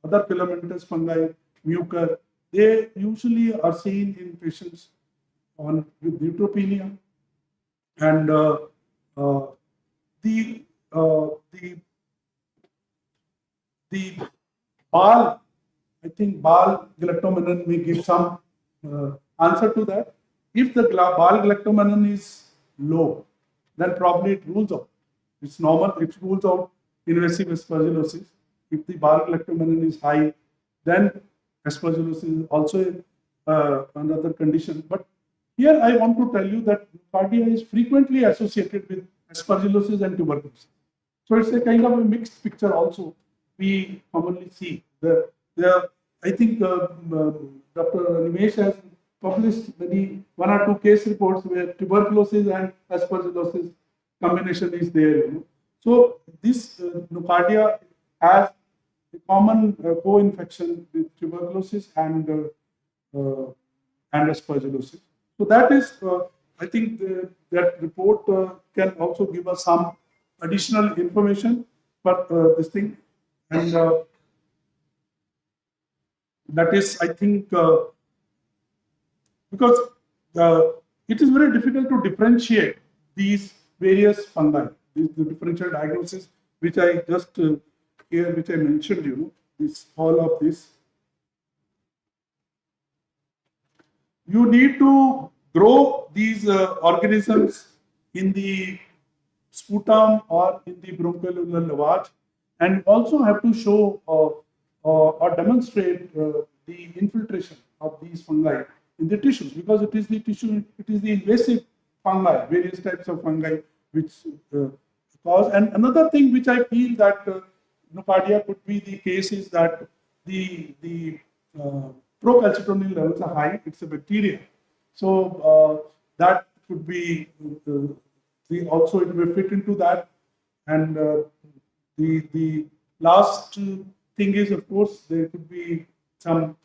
other filamentous fungi, mucor, they usually are seen in patients with neutropenia, and the BAL, I think BAL galactomannan may give some answer to that. If the BAL galactomannan is low, then probably it rules out. It's normal, it rules out invasive aspergillosis. If the BAL galactomannan is high, then aspergillosis is also another condition. But here I want to tell you that nocardia is frequently associated with aspergillosis and tuberculosis. So it's a kind of a mixed picture also we commonly see. I think Dr. Nimesh has published one or two case reports where tuberculosis and aspergillosis combination is there. So this nocardia has a common co-infection with tuberculosis and aspergillosis. So that is, I think that report can also give us some additional information. But this thing, and that is, I think, because it is very difficult to differentiate these various fungi, the differential diagnosis, which I just here, which I mentioned, this all of this. You need to grow these organisms in the sputum or in the bronchoalveolar lavage, and also have to show or demonstrate the infiltration of these fungi in the tissues, because it is the tissue, it is the invasive fungi, various types of fungi which cause. And another thing which I feel that nocardia could be the case is that the procalcitonin levels are high. It's a bacteria, so that could be also it may fit into that. And the last thing is, of course, there could be some.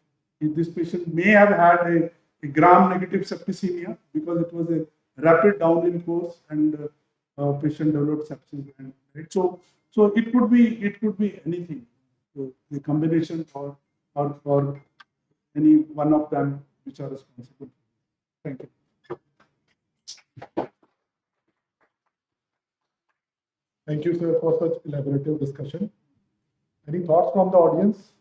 This patient may have had a gram-negative septicemia because it was a rapid downhill course, and patient developed sepsis. Right? So it could be anything, so the combination or any one of them which are responsible. Thank you. Thank you, sir, for such elaborative discussion. Any thoughts from the audience?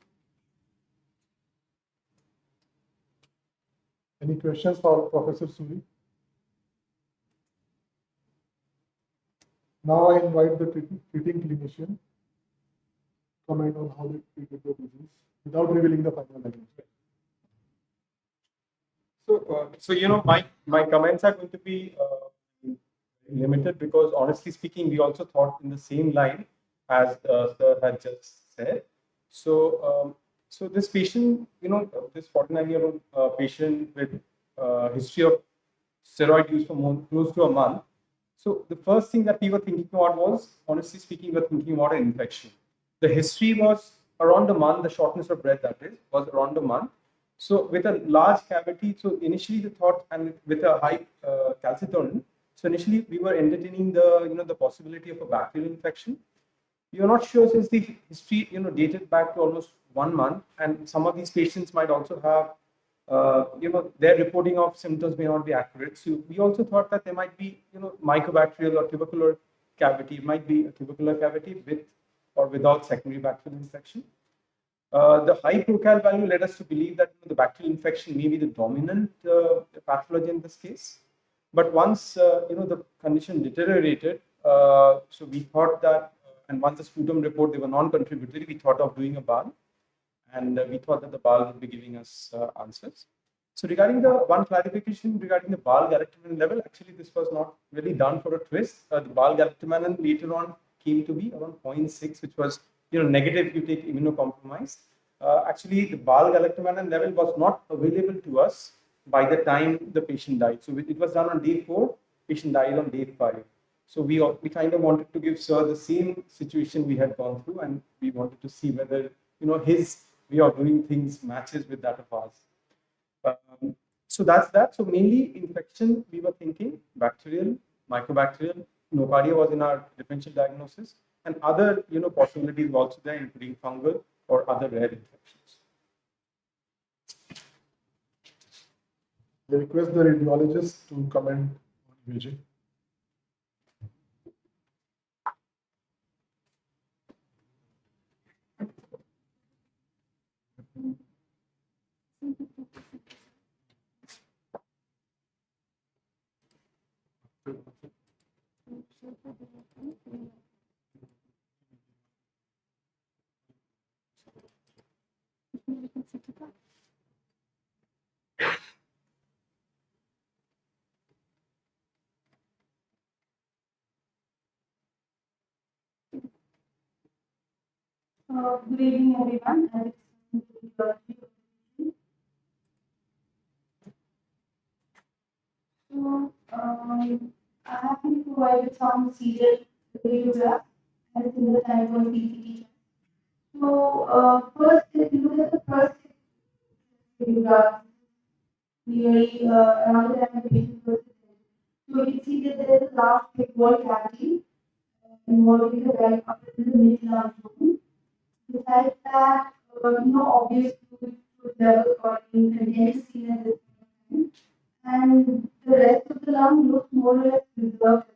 Any questions for Professor Suri? Now I invite the treating clinician to comment on how they treated the disease without revealing the final diagnosis. So my comments are going to be limited, because honestly speaking, we also thought in the same line as sir had just said. So this patient, this 49-year-old patient with history of steroid use for close to a month. So the first thing that we were thinking about was, honestly speaking, we were thinking about an infection. The history was around a month. The shortness of breath, that is, was around a month. So with a large cavity, so initially the thought, and with a high calcitonin, so initially we were entertaining the possibility of a bacterial infection. We are not sure, since the history dated back to almost 1 month, and some of these patients might also have their reporting of symptoms may not be accurate. So we also thought that there might be mycobacterial or tubercular cavity. It might be a tubercular cavity with or without secondary bacterial infection. The high procal value led us to believe that the bacterial infection may be the dominant pathology in this case. But once the condition deteriorated, so we thought that, and once the sputum report they were non-contributory, we thought of doing a BAL, and we thought that the BAL would be giving us answers. So regarding the one clarification regarding the BAL galactomannan level, actually this was not really done for a twist. The BAL galactomannan later on came to be around 0.6, which was negative if you take immunocompromised. Actually, the BAL galactomannan level was not available to us by the time the patient died. So it was done on day 4, patient died on day 5. So we kind of wanted to give Sir the same situation we had gone through, and we wanted to see whether his way of doing things matches with that of ours. So that's that. So mainly infection, we were thinking bacterial, mycobacterial. Nocardia was in our differential diagnosis, and other possibilities were also there, including fungal or other rare infections. I request the radiologist to comment on imaging. Good evening, everyone. So, I have been provided some serial radiograph and similar type of PCT. So, first, if you look at the first radiograph, nearly around the time the patient was presented. So, you can see that there is a large thick wall cavity involving the right upper in the mid-lung zone. Besides that, obvious fluid level or content is seen at this point, and the rest of the lung looks more or less preserved.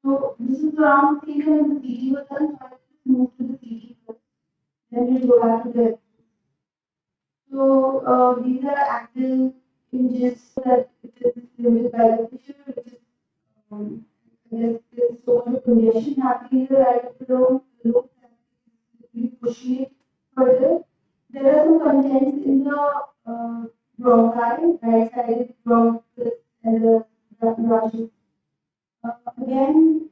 So this is around the same when the CT was done. So I just move to the CT first, then we'll go back to the. So these are actual images that it is limited by the tissue, which is I guess there's so much congestion happening here right below the lobe. Pushing it further. There are some contents in the bronchi, right-sided bronchus and the bronchus. Again,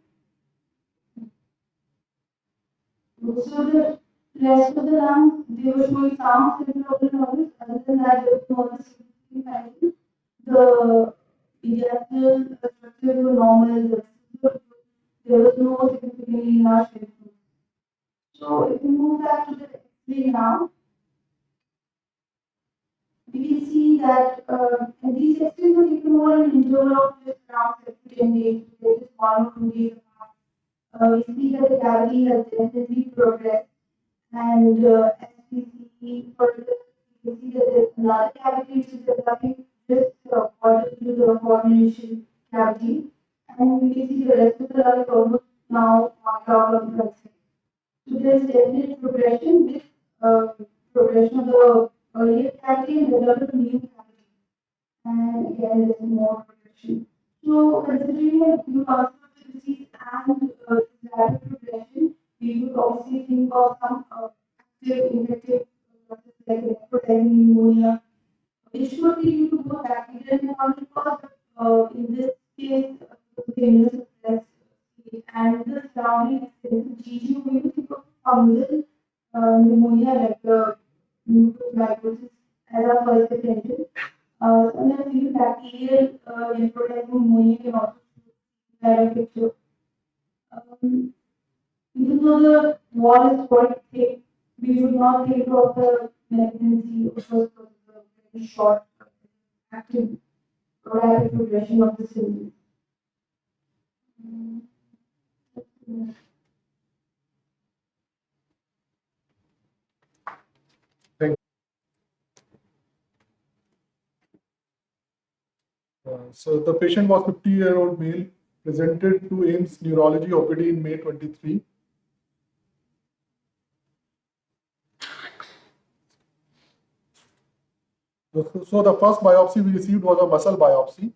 so the rest of the lungs, they were showing some symptoms of the noise. Other than that, there was no other significant finding. The mediastinal structures were normal. There was no significantly large symptoms. So if we move back to the X-ray now, we can see that and these X-rays were taken over an interval of just around 7 to 10 days, just 1 or 2 days apart. We see that the cavity has definitely progressed, and as we see further, we can see that there's another cavity which is developing just according to the formation cavity, and we can see the rest of the lung is almost now marked out on the X-ray. So there's definite progression with progression of the earlier cavity and development of new cavity. And again, there's more progression. So considering a few causes of the disease and rapid progression, we would obviously think of some active infective processes like necrotizing pneumonia, which could be due to both bacterial and fungal cause, but in this case, the immunosuppressed and the surrounding GG, we would think of fungal pneumonia like the mucormycosis as our first attention. Sometimes even bacterial necrotizing pneumonia can also be a picture. Even though the wall is quite thick, we would not think of the malignancy of the very short, active, rapid progression of the symptoms. So the patient was 50-year-old male, presented to AIIMS Neurology OPD in May 23. So the first biopsy we received was a muscle biopsy.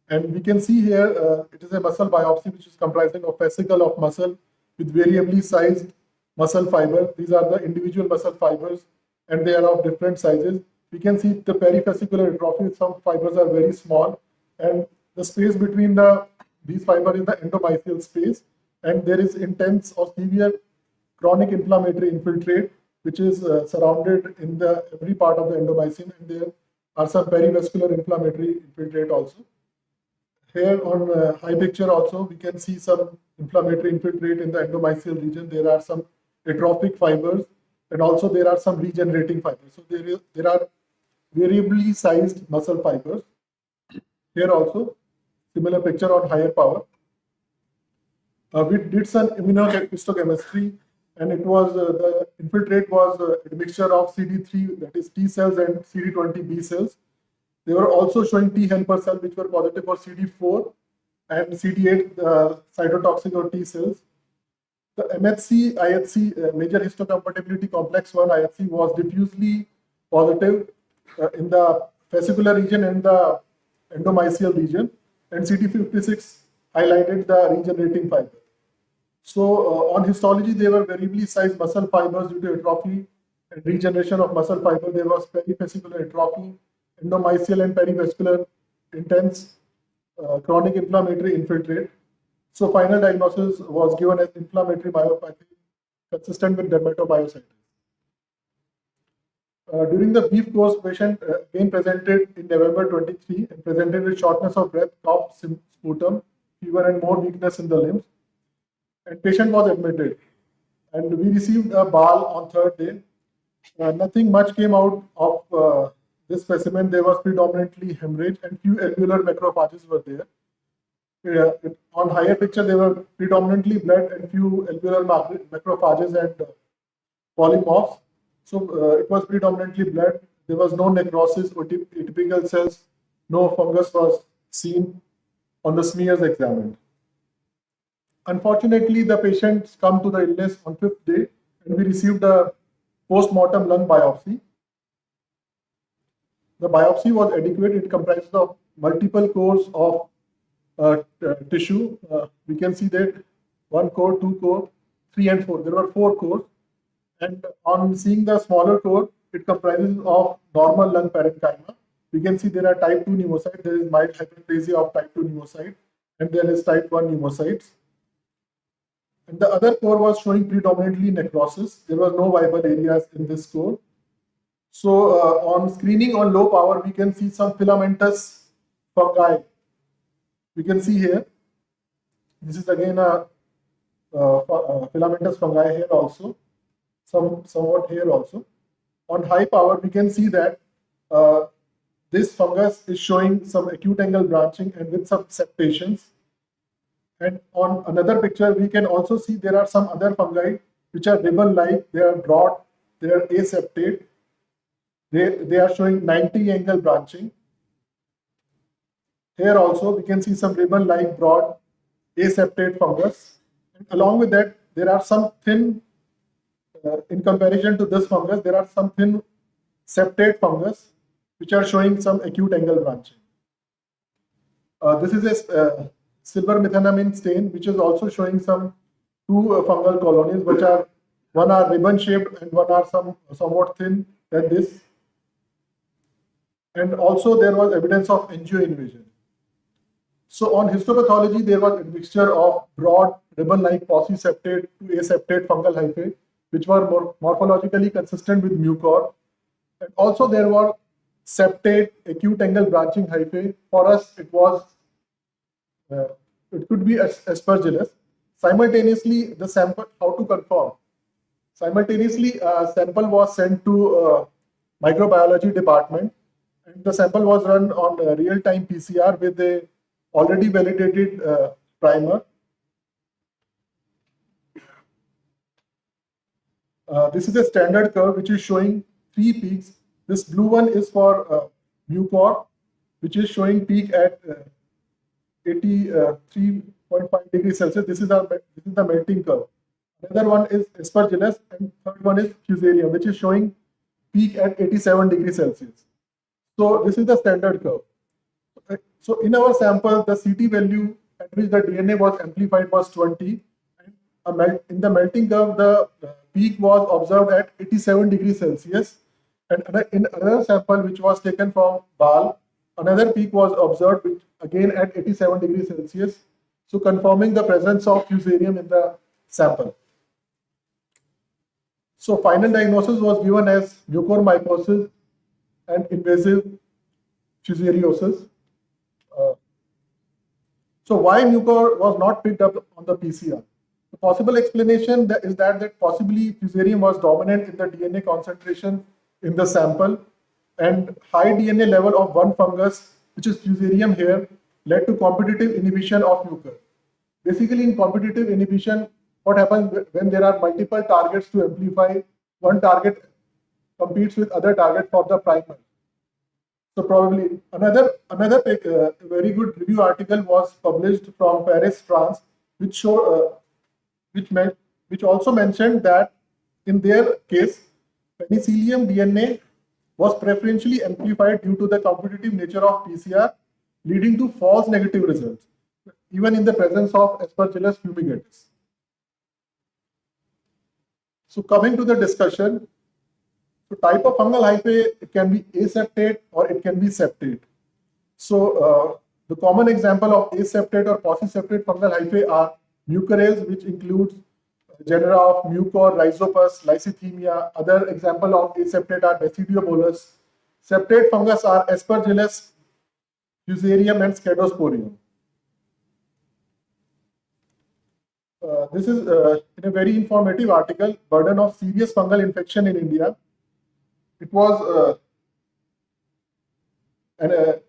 And we can see here, it is a muscle biopsy which is comprising of fascicle of muscle with variably sized muscle fiber. These are the individual muscle fibers and they are of different sizes. We can see the perifascicular atrophy, some fibers are very small and the space between these fibers is the endomysial space, and there is intense or severe chronic inflammatory infiltrate which is surrounded in the every part of the endomysium, and there are some perivascular inflammatory infiltrate also. Here on high picture also, we can see some inflammatory infiltrate in the endomysial region. There are some atrophic fibers and also there are some regenerating fibers. So there are variably sized muscle fibers. Here also, similar picture on higher power. We did some immunohistochemistry and it was the infiltrate was a mixture of CD3, that is T cells, and CD20 B cells. They were also showing T helper cells which were positive for CD4 and CD8 cytotoxic or T cells. The MHC, IHC, major histocompatibility complex 1 IHC was diffusely positive in the fascicular region and the endomysial region, and CD56 highlighted the regenerating fiber. So on histology, there were variably sized muscle fibers due to atrophy and regeneration of muscle fiber. There was perifascicular atrophy, endomysial and perivascular intense chronic inflammatory infiltrate. So final diagnosis was given as inflammatory myopathy consistent with dermatomyositis. During the brief course, patient again presented in November 23 and presented with shortness of breath, cough, sputum, fever and more weakness in the limbs. And patient was admitted. And we received a BAL on third day. Nothing much came out of this specimen. There was predominantly hemorrhage and few alveolar macrophages were there. On higher picture, there were predominantly blood and few alveolar macrophages and polymorphs. So it was predominantly blood. There was no necrosis or atypical cells. No fungus was seen on the smears examined. Unfortunately, the patients come to the illness on 5th day and we received a post-mortem lung biopsy. The biopsy was adequate. It comprises of multiple cores of tissue. We can see that 1 core, 2 core, 3 and 4. There were 4 cores. And on seeing the smaller core, it comprises of normal lung parenchyma. We can see there are type 2 pneumocytes. There is mild hyperplasia of type 2 pneumocyte and there is type 1 pneumocytes. And the other core was showing predominantly necrosis. There was no viable areas in this core. So on screening on low power, we can see some filamentous fungi. We can see here. This is again a filamentous fungi here also. Somewhat here also. On high power, we can see that this fungus is showing some acute angle branching and with some septations. And on another picture, we can also see there are some other fungi which are ribbon-like. They are broad, they are aseptate. They are showing 90 angle branching. Here also, we can see some ribbon-like broad aseptate fungus. And along with that, there are some thin, in comparison to this fungus, there are some thin septate fungus which are showing some acute angle branching. This is a silver methanamine stain which is also showing some 2 fungal colonies, which are one are ribbon shaped and one are somewhat thin than this. And also there was evidence of angioinvasion. So on histopathology, there was a mixture of broad ribbon-like pauciseptate to aseptate fungal hyphae, which were more morphologically consistent with mucor. And also there were septate acute angle branching hyphae. For us, it was it could be aspergillus. Simultaneously, the sample, how to confirm? Simultaneously, a sample was sent to microbiology department, and the sample was run on real-time PCR with a already validated primer. This is a standard curve which is showing 3 peaks. This blue one is for mucor, which is showing peak at 83.5 degrees Celsius. This is the melting curve. Another one is aspergillus, and third one is fusarium, which is showing peak at 87 degrees Celsius. So this is the standard curve. So in our sample, the CT value at which the DNA was amplified was 20. And in the melting curve, the peak was observed at 87 degrees Celsius. And in another sample, which was taken from BAL, another peak was observed, which again at 87 degrees Celsius. So confirming the presence of fusarium in the sample. So final diagnosis was given as mucormycosis and invasive fusariosis. So why mucor was not picked up on the PCR? The possible explanation is that possibly fusarium was dominant in the DNA concentration in the sample, and high DNA level of one fungus, which is fusarium here, led to competitive inhibition of mucor. Basically, in competitive inhibition, what happens when there are multiple targets to amplify, one target competes with other target for the primer. So probably another very good review article was published from Paris, France, which also mentioned that in their case, penicillium DNA was preferentially amplified due to the competitive nature of PCR, leading to false negative results, even in the presence of Aspergillus fumigatus. So coming to the discussion, so type of fungal hyphae, it can be aseptate or it can be septate. So the common example of aseptate or pauciseptate fungal hyphae are mucorales, which includes genera of Mucor, Rhizopus, Lysithemia. Other example of aseptate are Basidiobolus. Septate fungus are Aspergillus, Fusarium, and Scedosporium. This is in a very informative article, Burden of Serious Fungal Infection in India. It was the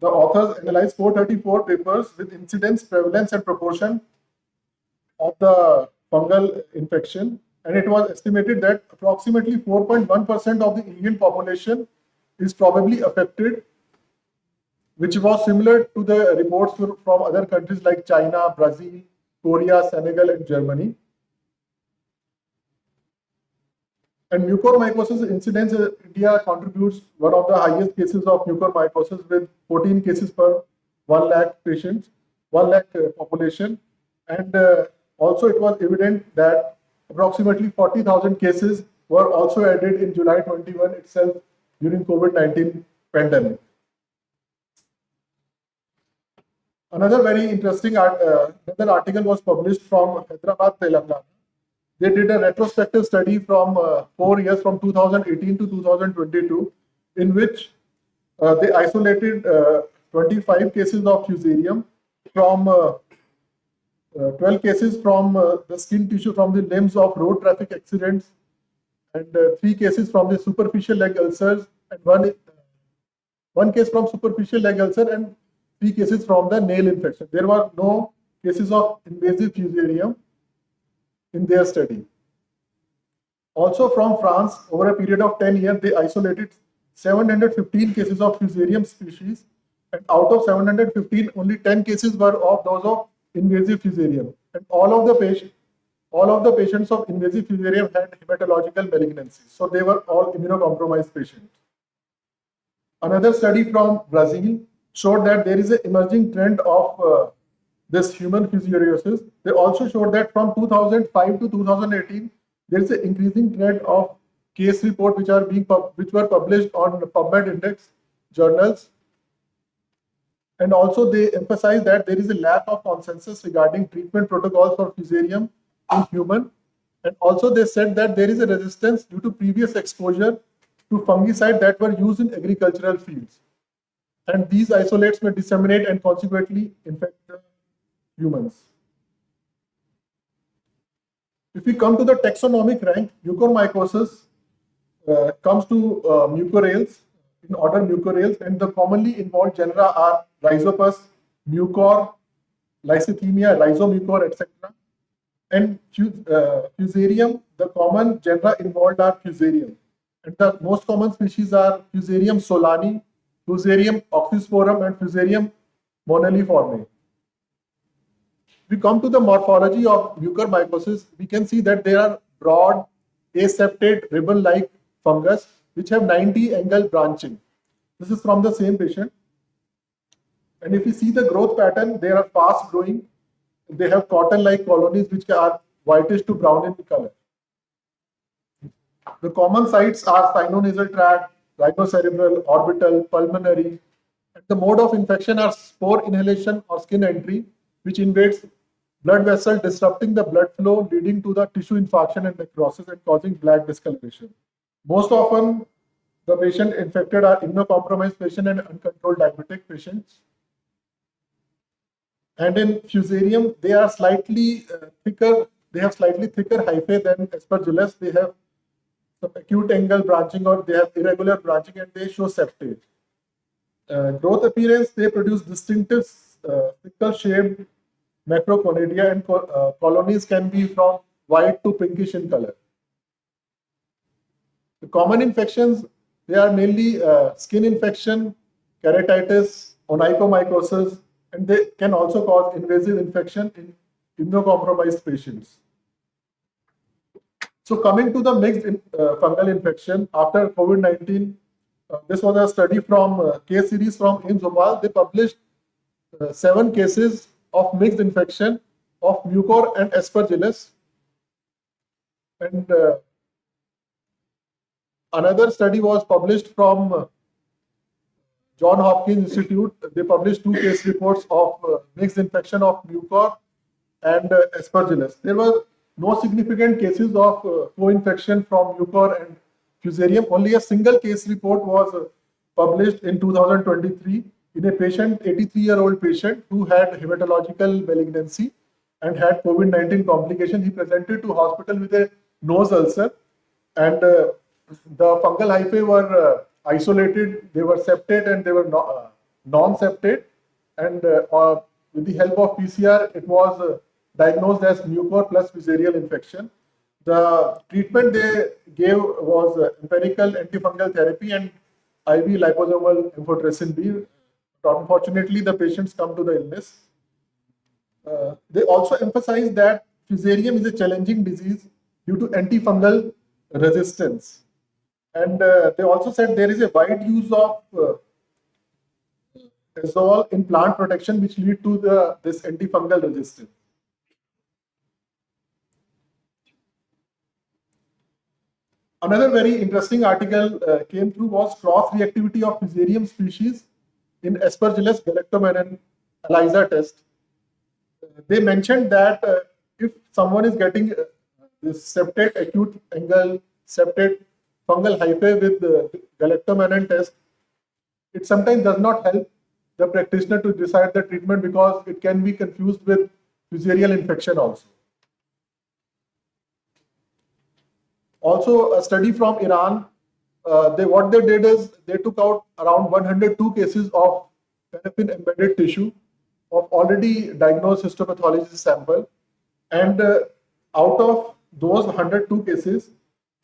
authors analyzed 434 papers with incidence, prevalence, and proportion of the fungal infection, and it was estimated that approximately 4.1% of the Indian population is probably affected, which was similar to the reports from other countries like China, Brazil, Korea, Senegal, and Germany. And mucormycosis incidence in India contributes one of the highest cases of mucormycosis with 14 cases per 1 lakh patients, 1 lakh population. And also it was evident that approximately 40,000 cases were also added in July 21 itself during COVID-19 pandemic. Another very interesting another article was published from Hyderabad, Telangana. They did a retrospective study from 4 years, from 2018 to 2022, in which they isolated 25 cases of fusarium from 12 cases from the skin tissue from the limbs of road traffic accidents, and 3 cases from the superficial leg ulcers, and one case from superficial leg ulcer, and 3 cases from the nail infection. There were no cases of invasive fusarium in their study. Also from France, over a period of 10 years, they isolated 715 cases of fusarium species, and out of 715, only 10 cases were of those of invasive fusarium. And all of the patients of invasive fusarium had hematological malignancies. So they were all immunocompromised patients. Another study from Brazil showed that there is an emerging trend of this human fusariosis. They also showed that from 2005 to 2018, there is an increasing trend of case report which were published on PubMed Index journals. And also they emphasize that there is a lack of consensus regarding treatment protocols for fusarium in human. And also they said that there is a resistance due to previous exposure to fungicide that were used in agricultural fields. And these isolates may disseminate and consequently infect the humans. If we come to the taxonomic rank, mucormycosis comes to mucorales, in order mucorales, and the commonly involved genera are Rhizopus, Mucor, Lysithemia, Rhizomucor, etc. And fusarium, the common genera involved are fusarium. And the most common species are Fusarium solani, Fusarium oxysporum, and Fusarium moniliforme. We come to the morphology of mucormycosis, we can see that there are broad, aseptate, ribbon-like fungus which have 90 angle branching. This is from the same patient. And if you see the growth pattern, they are fast growing. They have cotton-like colonies which are whitish to brown in color. The common sites are sinonasal tract, rhinocerebral, orbital, pulmonary. And the mode of infection are spore inhalation or skin entry, which invades blood vessel, disrupting the blood flow, leading to the tissue infarction and necrosis and causing black discoloration. Most often, the patient infected are immunocompromised patient and uncontrolled diabetic patients. And in fusarium, they are slightly thicker. They have slightly thicker hyphae than aspergillus. They have some acute angle branching or they have irregular branching and they show septate. Growth appearance, they produce distinctive sickle-shaped macroconidia and colonies can be from white to pinkish in color. The common infections, they are mainly skin infection, keratitis, onychomycosis, and they can also cause invasive infection in immunocompromised patients. So coming to the mixed fungal infection after COVID-19, this was a study from case series from AIIMS Bhopal. They published 7 cases of mixed infection of mucor and aspergillus. And another study was published from John Hopkins Institute. They published 2 case reports of mixed infection of mucor and aspergillus. There were no significant cases of co-infection from mucor and fusarium. Only a single case report was published in 2023 in a patient, 83-year-old patient who had hematological malignancy and had COVID-19 complication. He presented to hospital with a nose ulcer, and the fungal hyphae were isolated. They were septate and they were non-septate. And with the help of PCR, it was diagnosed as mucor plus fusarial infection. The treatment they gave was empirical antifungal therapy and IV liposomal amphotericin B. Unfortunately, the patients come to the illness. They also emphasize that fusarium is a challenging disease due to antifungal resistance. And they also said there is a wide use of azole in plant protection, which lead to this antifungal resistance. Another very interesting article came through was cross-reactivity of fusarium species in Aspergillus galactomannan ELISA test. They mentioned that if someone is getting this septate acute angle septate fungal hyphae with the galactomannan test, it sometimes does not help the practitioner to decide the treatment because it can be confused with fusarial infection also. Also, a study from Iran, what they did is they took out around 102 cases of paraffin embedded tissue of already diagnosed histopathology sample, and out of those 102 cases,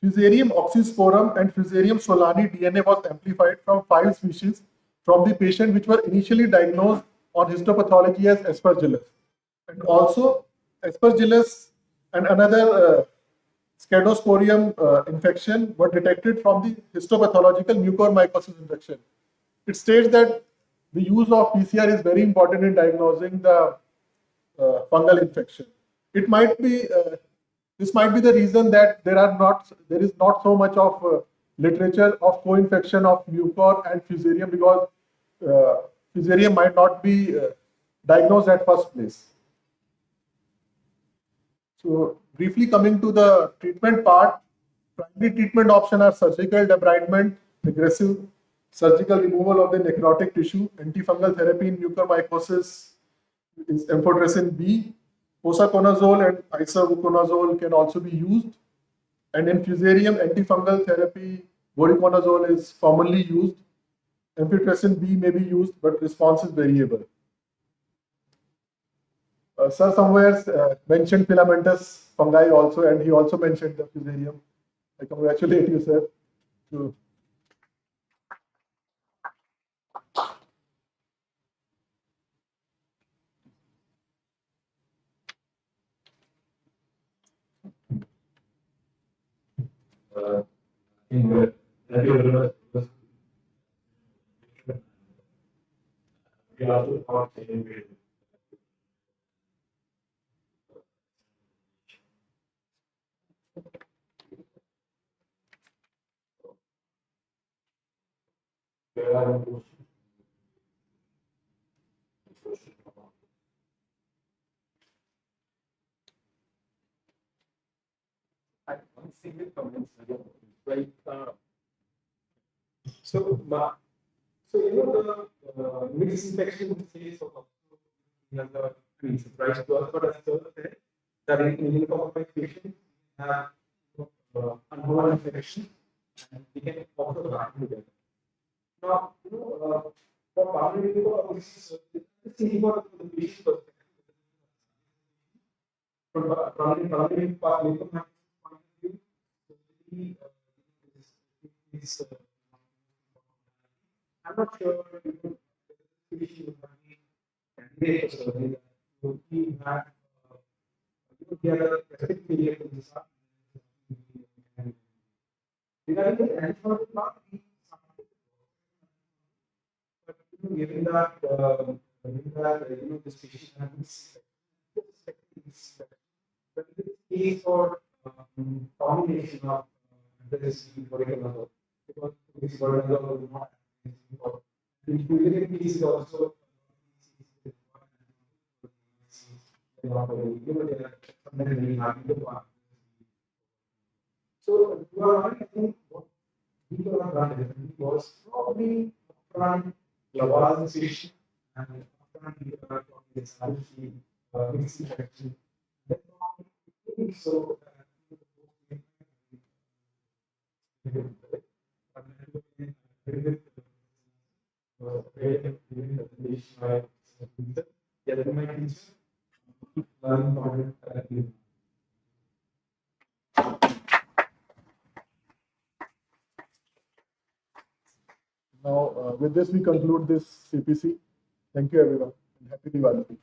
Fusarium oxysporum and Fusarium solani DNA was amplified from 5 species from the patient which were initially diagnosed on histopathology as Aspergillus. And also Aspergillus and another Scadosporium infection were detected from the histopathological mucormycosis infection. It states that the use of PCR is very important in diagnosing the fungal infection. It might be this might be the reason that there is not so much of literature of co-infection of mucor and fusarium, because fusarium might not be diagnosed at first place. So briefly coming to the treatment part, primary treatment option are surgical debridement, aggressive surgical removal of the necrotic tissue, antifungal therapy in mucormycosis is amphotericin B, posaconazole and isavuconazole can also be used, and in fusarium antifungal therapy voriconazole is commonly used. Amphotericin B may be used, but response is variable. Sir somewhere mentioned filamentous fungi also, and he also mentioned the fusarium. I congratulate you, sir. Thank you very much. I one single comment, like so, so the misinfection phase of another surprise to us, but as Sir said, that in immunocompromised patients have uncommon infection, and we can also back together. Now, for pulmonary people, this is thinking about the patient perspective. From pulmonary part point of view, is I'm not sure if patient would have been candidate for surgery that would he had he had a respiratory failure in the start. Regarding the antibiotic part, we started, but given that this patient had this but in this case for combination of this voriconazole, because this voriconazole will not have this usually is also they are sometimes very hard to do. So you are right, I think what we could have done differently was probably upfront Lavaz's patient and upfront the establish the mixed infection. Then so Now, with this, we conclude this CPC. Thank you, everyone. And happy Diwali.